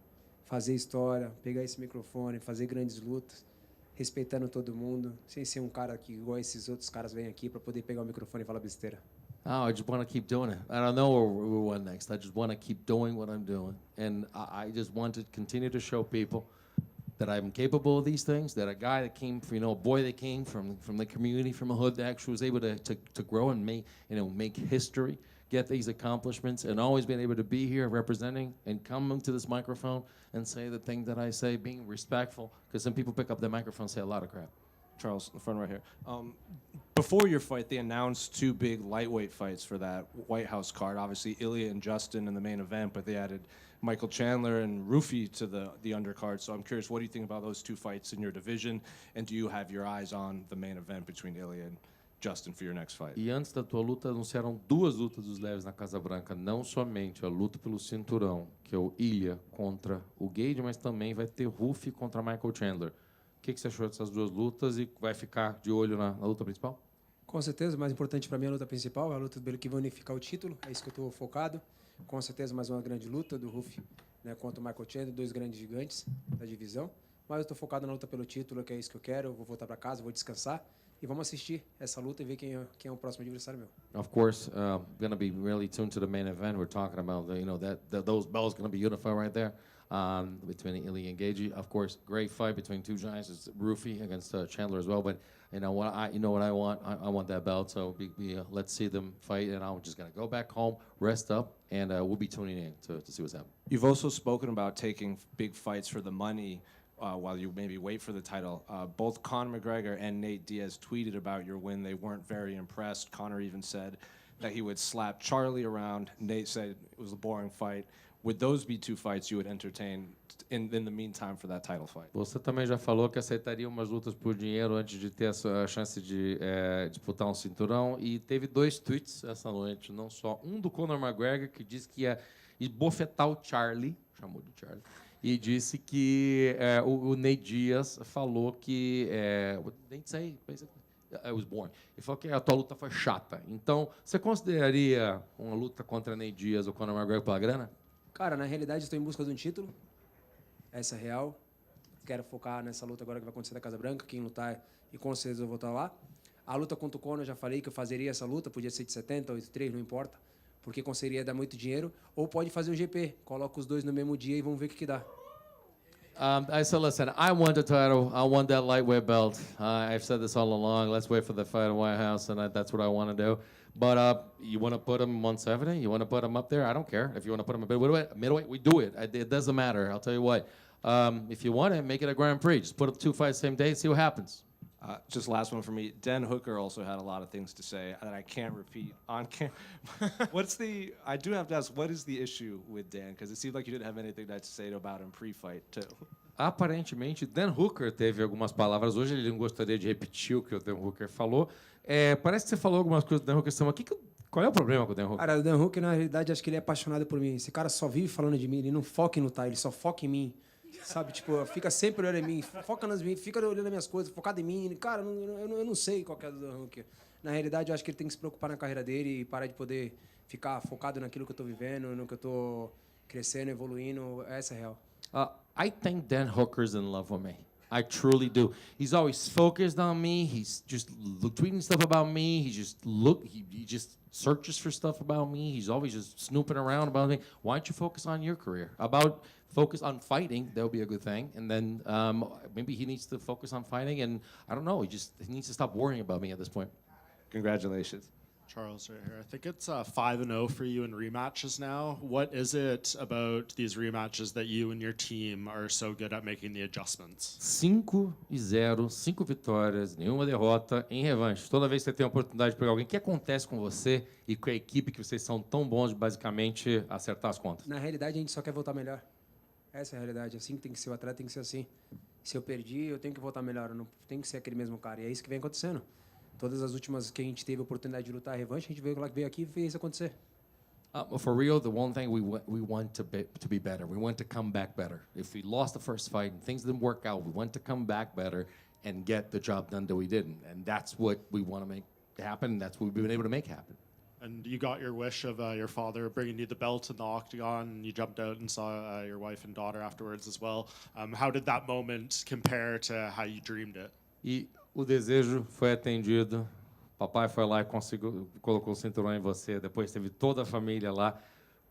fazer história, pegar esse microfone, fazer grandes lutas, respeitando todo mundo, sem ser um cara que igual esses outros caras vêm aqui para poder pegar o microfone e falar besteira. I just want to keep doing it. I don't know where we're going next. I just want to keep doing what I'm doing. And I just want to continue to show people that I'm capable of these things, that a guy that came from, a boy that came from the community, from a hood, that actually was able to grow and make history, get these accomplishments, and always been able to be here representing and come to this microphone and say the thing that I say, being respectful, because some people pick up the microphone and say a lot of crap. Charles, in the front right here. Before your fight, they announced two big lightweight fights for that White House card. Obviously, Ilya and Justin in the main event, but they added Michael Chandler and Rufy to the undercard. So I'm curious, what do you think about those two fights in your division? And do you have your eyes on the main event between Ilya and Justin for your next fight? E antes da tua luta, anunciaram duas lutas dos leves na Casa Branca. Não somente a luta pelo cinturão, que é o Ilya contra o Gage, mas também vai ter Rufy contra Michael Chandler. O que você achou dessas duas lutas e vai ficar de olho na luta principal? Com certeza, o mais importante para mim é a luta principal, é a luta que vai unificar o título, é isso que eu estou focado. Com certeza, mais uma grande luta do Rufy, contra o Michael Chandler, dois grandes gigantes da divisão. mas eu tô focado na luta pelo título, que é isso que eu quero. Eu vou voltar para casa, vou descansar e vamos assistir essa luta e ver quem é o próximo adversário meu. Of course, going to be really tuned to the main event. We're talking about, those belts going to be unified right there between Ilya and Gaethje. Of course, great fight between two giants. It's Rufy against Chandler as well. But you know what I want? I want that belt. So let's see them fight. And I'm just going to go back home, rest up, and we'll be tuning in to see what's happening. You've also spoken about taking big fights for the money while you maybe wait for the title. Both Conor McGregor and Nate Diaz tweeted about your win. They weren't very impressed. Conor even said that he would slap Charlie around. Nate said it was a boring fight. Would those be two fights you would entertain in the meantime for that title fight? Você também já falou que aceitaria umas lutas por dinheiro antes de ter a chance de disputar um cinturão. E teve 2 tweets essa noite. Não só um do Conor McGregor, que disse que ia esbofetar o Charlie, chamou de Charlie, e disse que o Nate Diaz falou que... Nate say, basically, it was boring. Ele falou que a tua luta foi chata. Então, você consideraria uma luta contra Nate Diaz ou Conor McGregor pela grana? Cara, na realidade, estou em busca de um título. Essa é real. Quero focar nessa luta agora que vai acontecer da Casa Branca. Quem lutar, e com certeza eu vou estar lá. A luta contra o Conor, eu já falei que eu fazeria essa luta. Podia ser de 70, 83, não importa. Porque conseguiria dar muito dinheiro. Ou pode fazer um GP. Coloca os dois no mesmo dia e vamos ver o que dá. I said, listen, I want the title. I want that lightweight belt. I've said this all along. Let's wait for the fight at White House, and that's what I want to do. But you want to put him 170? You want to put him up there? I don't care. If you want to put him a middleweight, we do it. It doesn't matter. I'll tell you what. If you want it, make it a Grand Prix. Just put up 2 fights same day and see what happens. Just last one for me. Dan Hooker also had a lot of things to say that I can't repeat on camera. I do have to ask, what is the issue with Dan? Because it seemed like you didn't have anything nice to say about him pre-fight, too. Aparentemente, Dan Hooker teve algumas palavras hoje. Ele não gostaria de repetir o que o Dan Hooker falou. Parece que você falou algumas coisas do Dan Hooker. Qual é o problema com o Dan Hooker? Cara, o Dan Hooker, na realidade, acho que ele é apaixonado por mim. Esse cara só vive falando de mim. Ele não foca em lutar, ele só foca em mim. Sabe, tipo, fica sempre olhando em mim, foca nas minhas, fica olhando nas minhas coisas, focado em mim. Cara, eu não sei qual que é do Dan Hooker. Na realidade, eu acho que ele tem que se preocupar na carreira dele e parar de poder ficar focado naquilo que eu tô vivendo, no que eu tô crescendo, evoluindo. Essa é a real. I think Dan Hooker's in love with me. I truly do. He's always focused on me. He's just tweeting stuff about me. He just searches for stuff about me. He's always just snooping around about me. Why don't you focus on your career? Focus on fighting, that would be a good thing. And then maybe he needs to focus on fighting, and I don't know, he needs to stop worrying about me at this point. Congratulations. Charles, right here. I think it's 5-0 for you in rematches now. What is it about these rematches that you and your team are so good at making the adjustments? 5-0, 5 vitórias, nenhuma derrota em revanche. Toda vez que você tem a oportunidade de pegar alguém, o que acontece com você e com a equipe que vocês são tão bons de basicamente acertar as contas? Na realidade, a gente só quer voltar melhor. Essa é a realidade. Assim que tem que ser, o atleta tem que ser assim. Se eu perdi, eu tenho que voltar melhor. Eu não tenho que ser aquele mesmo cara. E é isso que vem acontecendo. Todas as últimas que a gente teve a oportunidade de lutar a revanche, a gente veio aqui e fez isso acontecer. For real, the one thing we want to be better. We want to come back better. If we lost the first fight and things didn't work out, we want to come back better and get the job done that we didn't. And that's what we want to make happen. That's what we've been able to make happen. And you got your wish of your father bringing you the belt in the octagon, and you jumped out and saw your wife and daughter afterwards as well. How did that moment compare to how you dreamed it? E o desejo foi atendido. Papai foi lá e colocou o cinturão em você. Depois teve toda a família lá.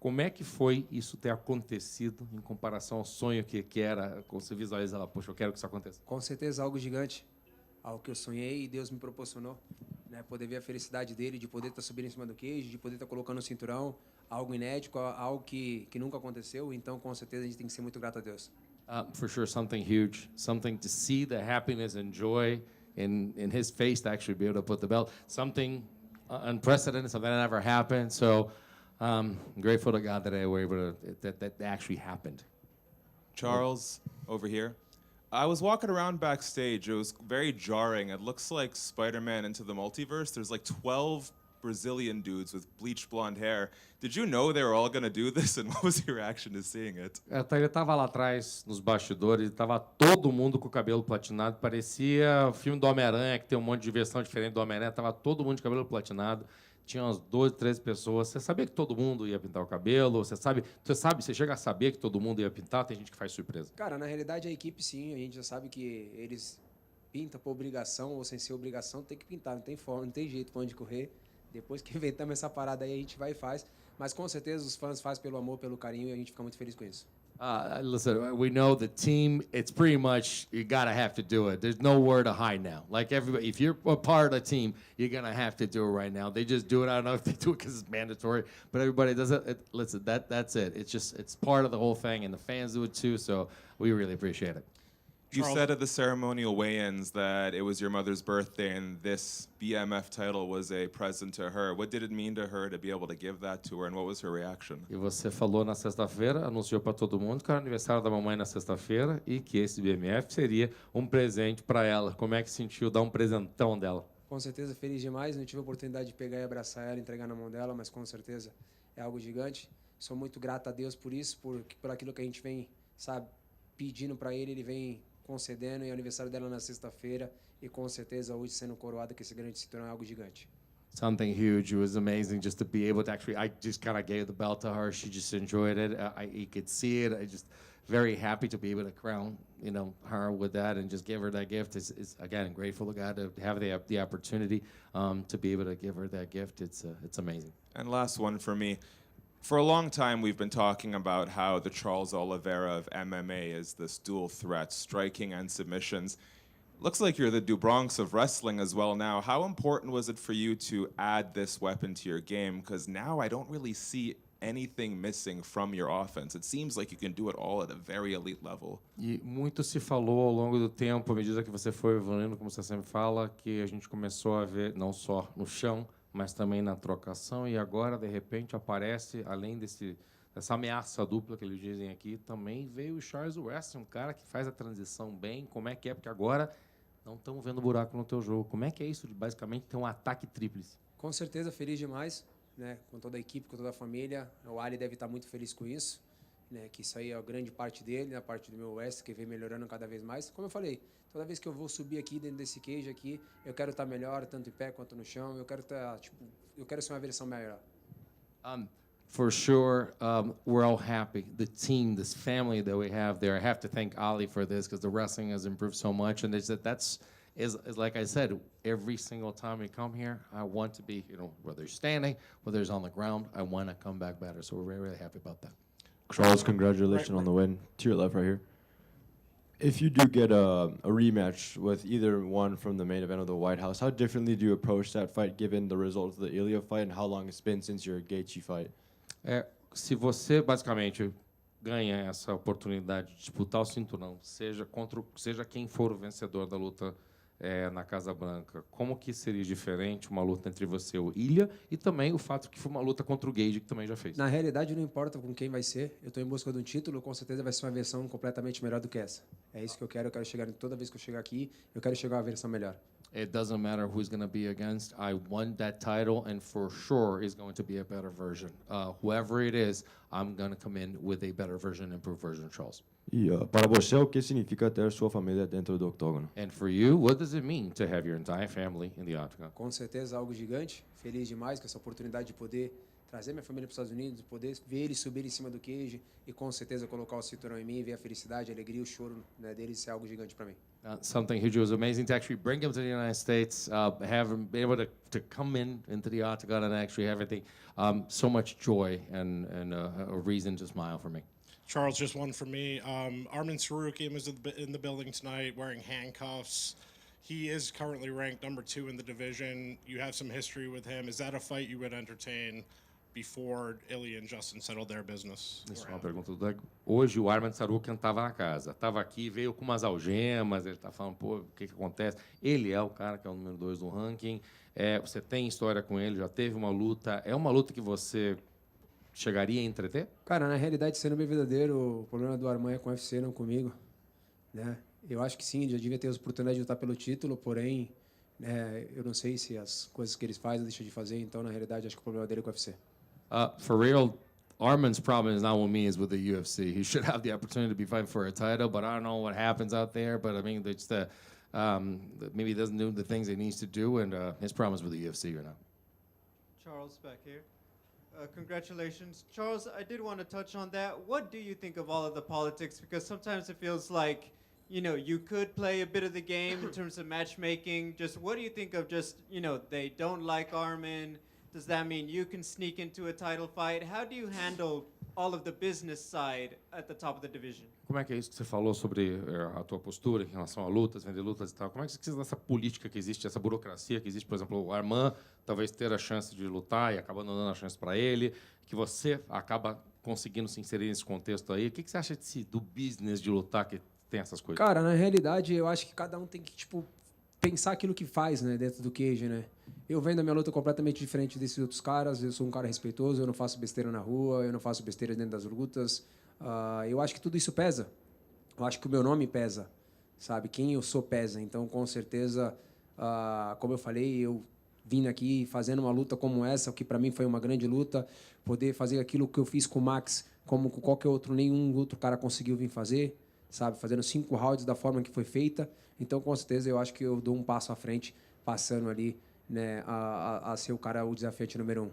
Como é que foi isso ter acontecido em comparação ao sonho que era? Como você visualiza lá, poxa, eu quero que isso aconteça. Com certeza algo gigante. Algo que eu sonhei e Deus me proporcionou. Né? Poder ver a felicidade dele, de poder estar subindo em cima do queijo, de poder estar colocando o cinturão. Algo inédito, algo que nunca aconteceu. Então, com certeza, a gente tem que ser muito grato a Deus. For sure, something huge. Something to see the happiness and joy in his face to actually be able to put the belt. Something unprecedented, something that never happened. So I'm grateful to God that I were able to, that actually happened. Charles, over here. I was walking around backstage. It was very jarring. It looks like Spider-Man Into the Multiverse. There's like 12 Brazilian dudes with bleached blonde hair. Did you know they were all going to do this, and what was your reaction to seeing it? Ele estava lá atrás, nos bastidores, estava todo mundo com o cabelo platinado. Parecia o filme do Homem-Aranha, que tem um monte de versão diferente do Homem-Aranha. Estava todo mundo de cabelo platinado. tinha umas 12, 13 pessoas. Você sabia que todo mundo ia pintar o cabelo? Você chega a saber que todo mundo ia pintar? Tem gente que faz surpresa. Cara, na realidade a equipe sim, a gente já sabe que eles pintam por obrigação ou sem ser obrigação, tem que pintar, não tem forma, não tem jeito pra onde correr. Depois que inventamos essa parada aí, a gente vai e faz. Mas com certeza os fãs fazem pelo amor, pelo carinho e a gente fica muito feliz com isso. Listen, we know the team, it's pretty much, you gotta have to do it. There's nowhere to hide now. Like everybody, if you're a part of the team, you're gonna have to do it right now. They just do it. I don't know if they do it because it's mandatory, but everybody does it. Listen, that's it. It's part of the whole thing, and the fans do it too, so we really appreciate it. You said at the ceremonial weigh-ins that it was your mother's birthday and this BMF title was a present to her. What did it mean to her to be able to give that to her, and what was her reaction? E você falou na sexta-feira, anunciou para todo mundo que era aniversário da mamãe na sexta-feira e que esse BMF seria um presente para ela. Como é que sentiu dar um presentão dela? Com certeza feliz demais, não tive a oportunidade de pegar e abraçar ela, entregar na mão dela, mas com certeza é algo gigante. Sou muito grato a Deus por isso, por aquilo que a gente vem, sabe, pedindo para ele vem concedendo, e o aniversário dela na sexta-feira, e com certeza hoje sendo coroada que esse grande cinturão é algo gigante. Something huge. It was amazing just to be able to actually, I just kind of gave the belt to her. She just enjoyed it. You could see it. I just very happy to be able to crown, her with that and just give her that gift. It's again, grateful to God to have the opportunity to be able to give her that gift. It's amazing. And last one for me. For a long time, we've been talking about how the Charles Oliveira of MMA is this dual threat, striking and submissions. Looks like you're the Dubronx of wrestling as well now. How important was it for you to add this weapon to your game? Because now I don't really see anything missing from your offense. It seems like you can do it all at a very elite level. E muito se falou ao longo do tempo, à medida que você foi evoluindo, como você sempre fala, que a gente começou a ver não só no chão, mas também na trocação, e agora, de repente, aparece, além dessa ameaça dupla que eles dizem aqui, também veio o Charles Weston, um cara que faz a transição bem. Como é que é? Porque agora não estamos vendo buraco no teu jogo. Como é que é isso de, basicamente, ter um ataque tríplice? Com certeza, feliz demais, né? Com toda a equipe, com toda a família. O Ali deve estar muito feliz com isso, né? Que isso aí é a grande parte dele, a parte do meu West, que vem melhorando cada vez mais. Como eu falei, toda vez que eu vou subir aqui dentro desse cage aqui, eu quero estar melhor, tanto em pé quanto no chão. Eu quero eu quero ser uma versão melhor. For sure, we're all happy. The team, this family that we have there. I have to thank Ali for this because the wrestling has improved so much, and that's like I said, every single time we come here, I want to be, whether it's standing, whether it's on the ground, I want to come back better. So we're really, really happy about that. Charles, congratulations on the win. To your left right here. If you do get a rematch with either one from the main event of the White House, how differently do you approach that fight given the results of the Ilya fight and how long it's been since your Gaethje fight? Se você, basicamente, ganha essa oportunidade de disputar o cinturão, seja quem for o vencedor da luta na Casa Branca, como que seria diferente uma luta entre você e o Ilya e também o fato que foi uma luta contra o Gage, que também já fez? Na realidade, não importa com quem vai ser. Eu estou em busca de um título, com certeza vai ser uma versão completamente melhor do que essa. É isso que eu quero chegar, toda vez que eu chegar aqui, eu quero chegar a uma versão melhor. It doesn't matter who's going to be against. I won that title, and for sure is going to be a better version. Whoever it is, I'm going to come in with a better version, improved version of Charles. E para você, o que significa ter sua família dentro do octógono? And for you, what does it mean to have your entire family in the octagon? Com certeza algo gigante. Feliz demais com essa oportunidade de poder trazer minha família para os Estados Unidos, poder ver eles subir em cima do cage e com certeza colocar o cinturão em mim, ver a felicidade, a alegria, o choro, né, deles, é algo gigante para mim. Something huge. It was amazing to actually bring him to the United States, have him be able to come into the octagon and actually have everything. So much joy and a reason to smile for me. Charles, just one for me. Arman Sarukian was in the building tonight wearing handcuffs. He is currently ranked number 2 in the division. You have some history with him. Is that a fight you would entertain before Ilya and Justin settled their business? Isso é uma pergunta do Doug. Hoje o Arman Sarukian estava na casa. Estava aqui, veio com umas algemas. Ele está falando, pô, o que acontece? Ele é o cara que é o número 2 do ranking. Você tem história com ele, já teve uma luta. É uma luta que você chegaria a entreter? Cara, na realidade, sendo bem verdadeiro, o problema do Arman é com o UFC, não comigo, né? Eu acho que sim, já devia ter a oportunidade de lutar pelo título, porém, eu não sei se as coisas que eles fazem deixam de fazer, então, na realidade, acho que o problema dele é com o UFC. For real, Arman's problem is not with me, it's with the UFC. He should have the opportunity to be fighting for a title, but I don't know what happens out there, but I mean, it's maybe he doesn't do the things he needs to do, and his problem is with the UFC right now. Charles back here. Congratulations. Charles, I did want to touch on that. What do you think of all of the politics? Because sometimes it feels like, you know, you could play a bit of the game in terms of matchmaking. Just what do you think of just, you know, they don't like Armin. Does that mean you can sneak into a title fight? How do you handle all of the business side at the top of the division? Como é que é isso que você falou sobre a tua postura em relação a lutas, vender lutas e tal? Como é que você precisa dessa política que existe, essa burocracia que existe? Por exemplo, o Arman talvez ter a chance de lutar e acaba não dando a chance para ele, que você acaba conseguindo se inserir nesse contexto aí. O que você acha do business de lutar que tem essas coisas? Cara, na realidade, eu acho que cada um tem que, tipo, pensar aquilo que faz, né, dentro do cage, né? Eu vendo a minha luta completamente diferente desses outros caras. Eu sou um cara respeitoso, eu não faço besteira na rua, eu não faço besteira dentro das lutas. Eu acho que tudo isso pesa. Eu acho que o meu nome pesa, sabe? Quem eu sou pesa. Então, com certeza, como eu falei, eu vim aqui fazendo uma luta como essa, que para mim foi uma grande luta, poder fazer aquilo que eu fiz com o Max, como com qualquer outro, nenhum outro cara conseguiu vir fazer, sabe? Fazendo 5 rounds da forma que foi feita. Então, com certeza, eu acho que eu dou um passo à frente, passando ali, né, a ser o cara, o desafiante número 1.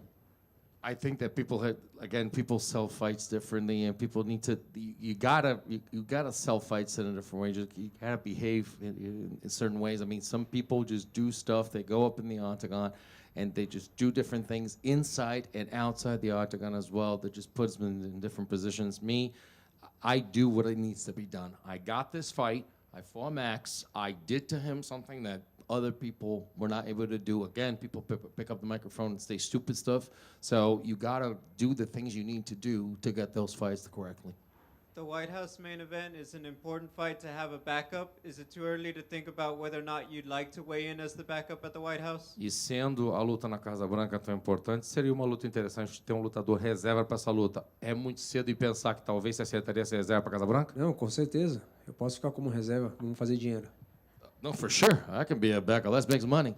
I think that people sell fights differently, and people need to. You gotta sell fights in a different way. You gotta behave in certain ways. I mean, some people just do stuff. They go up in the octagon, and they just do different things inside and outside the octagon as well. That just puts them in different positions. Me, I do what needs to be done. I got this fight. I fought Max. I did to him something that other people were not able to do. Again, people pick up the microphone and say stupid stuff. So you gotta do the things you need to do to get those fights correctly. The White House main event is an important fight to have a backup. Is it too early to think about whether or not you'd like to weigh in as the backup at the White House? E sendo a luta na Casa Branca tão importante, seria uma luta interessante ter um lutador reserva para essa luta. É muito cedo e pensar que talvez você aceitaria essa reserva para Casa Branca? Não, com certeza. Eu posso ficar como reserva, vamos fazer dinheiro. No, for sure. I can be a backup. Let's make some money.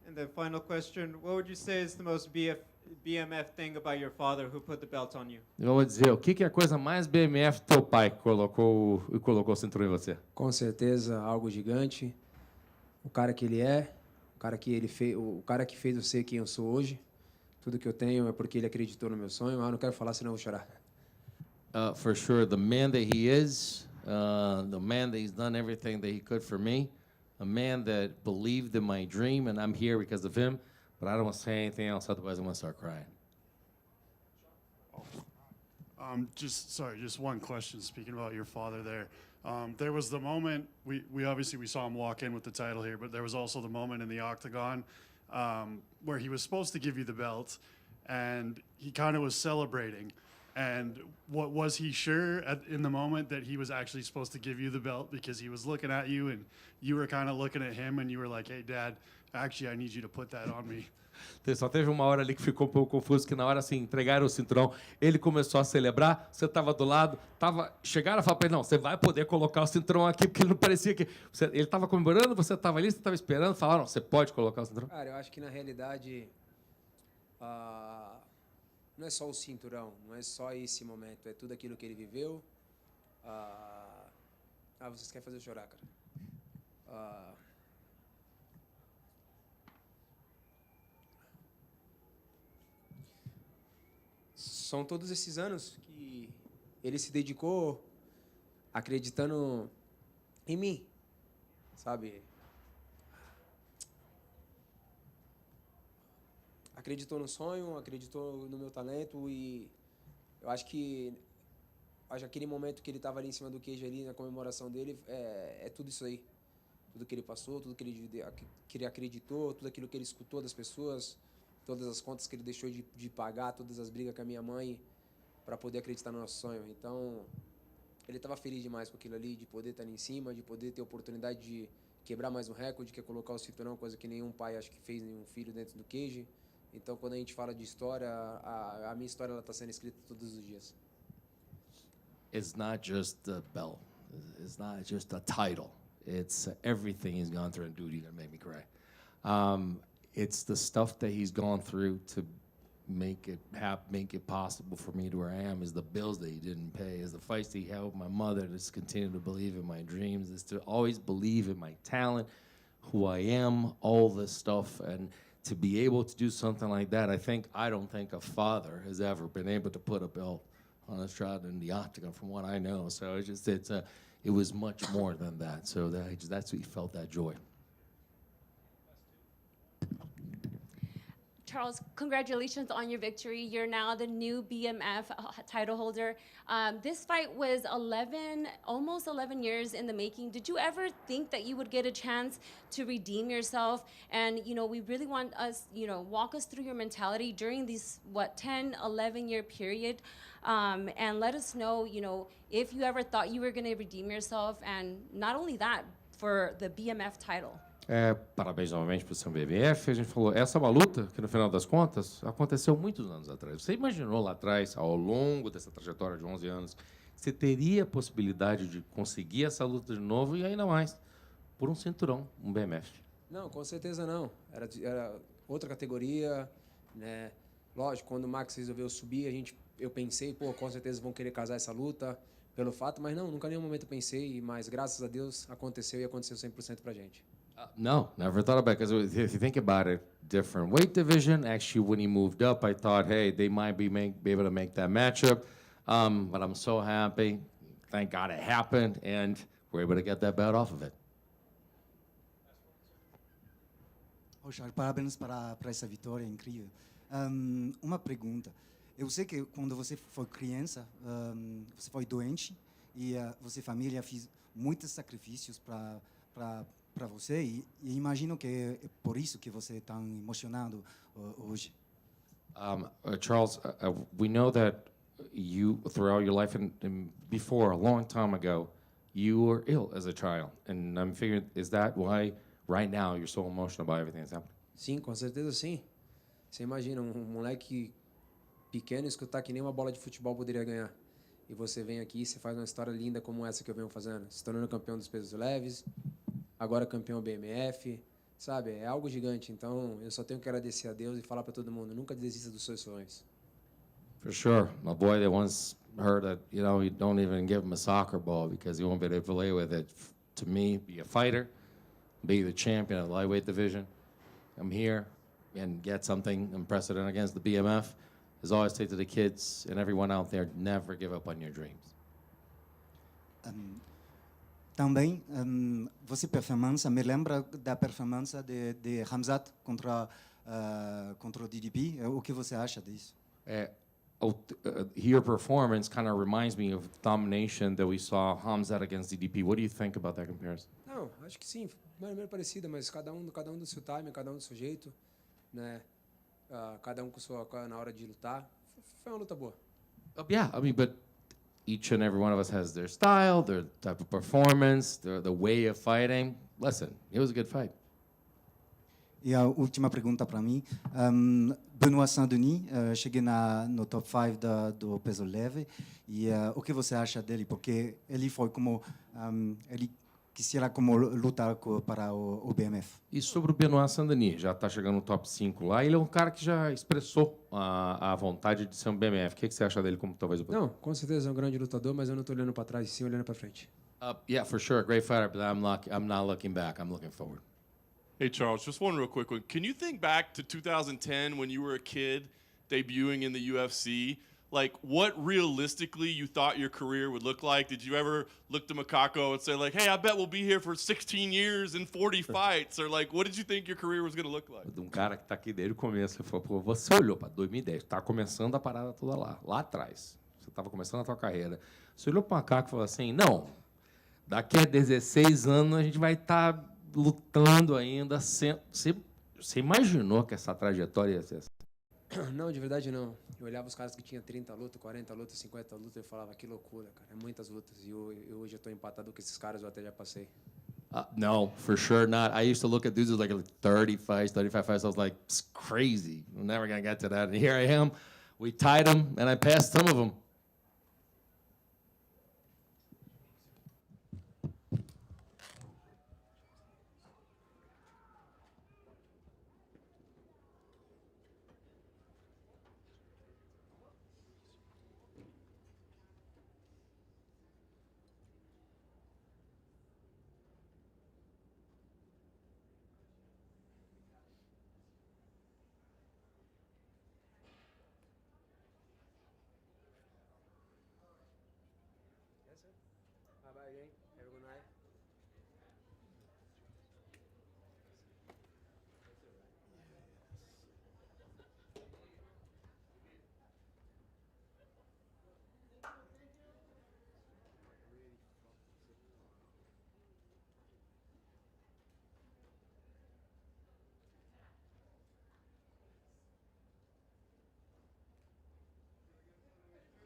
And the final question, what would you say is the most BMF thing about your father who put the belt on you? Eu vou dizer, o que é a coisa mais BMF do teu pai que colocou o cinturão em você? Com certeza, algo gigante. O cara que ele é, o cara que fez eu ser quem eu sou hoje. Tudo que eu tenho é porque ele acreditou no meu sonho. Não quero falar, senão eu vou chorar. For sure, the man that he is, the man that he's done everything that he could for me, a man that believed in my dream, and I'm here because of him. But I don't want to say anything else, otherwise I'm going to start crying. Just one question. Speaking about your father there, there was the moment we obviously saw him walk in with the title here, but there was also the moment in the octagon where he was supposed to give you the belt, and he kind of was celebrating. And what was he sure in the moment that he was actually supposed to give you the belt because he was looking at you and you were kind of looking at him and you were like, "Hey, Dad, actually, I need you to put that on me." Só teve uma hora ali que ficou um pouco confuso, que na hora assim, entregaram o cinturão, ele começou a celebrar, você estava do lado, chegaram a falar para ele, não, você vai poder colocar o cinturão aqui, porque ele não parecia que... ele estava comemorando, você estava ali, você estava esperando, falaram, você pode colocar o cinturão? Cara, eu acho que na realidade não é só o cinturão, não é só esse momento, é tudo aquilo que ele viveu. Vocês querem fazer eu chorar, cara. São todos esses anos que ele se dedicou acreditando em mim, sabe? Acreditou no sonho, acreditou no meu talento e eu acho que aquele momento que ele estava ali em cima do queijo ali na comemoração dele é tudo isso aí, tudo que ele passou, tudo que ele acreditou, tudo aquilo que ele escutou das pessoas, todas as contas que ele deixou de pagar, todas as brigas com a minha mãe para poder acreditar no nosso sonho. Então ele estava feliz demais com aquilo ali, de poder estar ali em cima, de poder ter a oportunidade de quebrar mais um recorde, que é colocar o cinturão, coisa que nenhum pai acho que fez, nenhum filho dentro do cage. Então, quando a gente fala de história, a minha história ela está sendo escrita todos os dias. It's not just the belt. It's not just a title. It's everything he's gone through in duty that made me cry. It's the stuff that he's gone through to make it possible for me to where I am. Is the bills that he didn't pay. Is the fights that he had with my mother. To continue to believe in my dreams. Is to always believe in my talent, who I am, all this stuff, and to be able to do something like that, I don't think a father has ever been able to put a belt on a shot in the octagon, from what I know. So it was much more than that. So that's what he felt, that joy. Charles, congratulations on your victory. You're now the new BMF title holder. This fight was almost 11 years in the making. Did you ever think that you would get a chance to redeem yourself? And, we really want us, walk us through your mentality during these, 10, 11-year period. And let us know, if you ever thought you were going to redeem yourself. And not only that, for the BMF title. Parabéns novamente para o seu BMF. A gente falou, essa é uma luta que, no final das contas, aconteceu muitos anos atrás. Você imaginou lá atrás, ao longo dessa trajetória de 11 anos, você teria a possibilidade de conseguir essa luta de novo e ainda mais por um cinturão, um BMF? Não, com certeza não. Era outra categoria, né? Lógico, quando o Max resolveu subir, eu pensei, com certeza vão querer casar essa luta pelo fato, mas não, nunca em nenhum momento eu pensei, mas graças a Deus aconteceu e aconteceu 100% pra gente. No, never thought about it, because if you think about it, different weight division. Actually, when he moved up, I thought, hey, they might be able to make that matchup. But I'm so happy. Thank God it happened, and we're able to get that belt off of it. Charles, parabéns para essa vitória incrível. Uma pergunta. Eu sei que quando você foi criança, você foi doente e você família fez muitos sacrifícios para você e imagino que é por isso que você é tão emocionado hoje. Charles, we know that you, throughout your life and before, a long time ago, you were ill as a child. And I'm figuring, is that why right now you're so emotional about everything that's happening? Sim, com certeza sim. Você imagina um moleque pequeno escutar que nem uma bola de futebol poderia ganhar. E você vem aqui e você faz uma história linda como essa que eu venho fazendo. Se tornando campeão dos pesos leves, agora campeão BMF, sabe? É algo gigante. Então, eu só tenho que agradecer a Deus e falar para todo mundo, nunca desista dos seus sonhos. For sure. My boy that once heard that, you don't even give him a soccer ball because he won't be able to play with it. To me, be a fighter, be the champion of the lightweight division. I'm here and get something unprecedented against the BMF. As I always say to the kids and everyone out there, never give up on your dreams. Também, você performance me lembra da performance de Khamzat contra o DDP. O que você acha disso? Your performance kind of reminds me of domination that we saw Khamzat against DDP. What do you think about that comparison? Não, acho que sim, mais ou menos parecida, mas cada um do seu time, cada um do seu jeito, né? Cada um na hora de lutar. Foi uma luta boa. Yeah, I mean, but each and every one of us has their style, their type of performance, the way of fighting. Listen, it was a good fight. E a última pergunta para mim. Benoit Saint-Denis, cheguei no top 5 do peso leve. E o que você acha dele? Porque ele foi como... ele quisera como lutar para o BMF. E sobre o Benoit Saint-Denis, já está chegando no top 5 lá. Ele é um cara que já expressou a vontade de ser um BMF. O que você acha dele como talvez... Não, com certeza é um grande lutador, mas eu não estou olhando para trás, sim olhando para frente. Yeah, for sure, great fighter, but I'm not looking back. I'm looking forward. Hey, Charles, just one real quick one. Can you think back to 2010 when you were a kid debuting in the UFC? Like, what realistically you thought your career would look like? Did you ever look to Macaco and say, like, hey, I bet we'll be here for 16 years and 40 fights? Or, like, what did you think your career was going to look like? Um cara que está aqui desde o começo, ele falou, pô, você olhou para 2010, tá começando a parada toda lá atrás. Você estava começando a tua carreira. Você olhou para o Macaco e falou assim, não, daqui a 16 anos a gente vai estar lutando ainda. Você imaginou que essa trajetória ia ser assim? Não, de verdade não. Eu olhava os caras que tinham 30 lutas, 40 lutas, 50 lutas e falava, que loucura, cara. É muitas lutas. E hoje eu estou empatado com esses caras, eu até já passei. No, for sure not. I used to look at dudes with like 30 fights, 35 fights. I was like, it's crazy. We're never going to get to that. And here I am. We tied them, and I passed some of them. tarde, hein?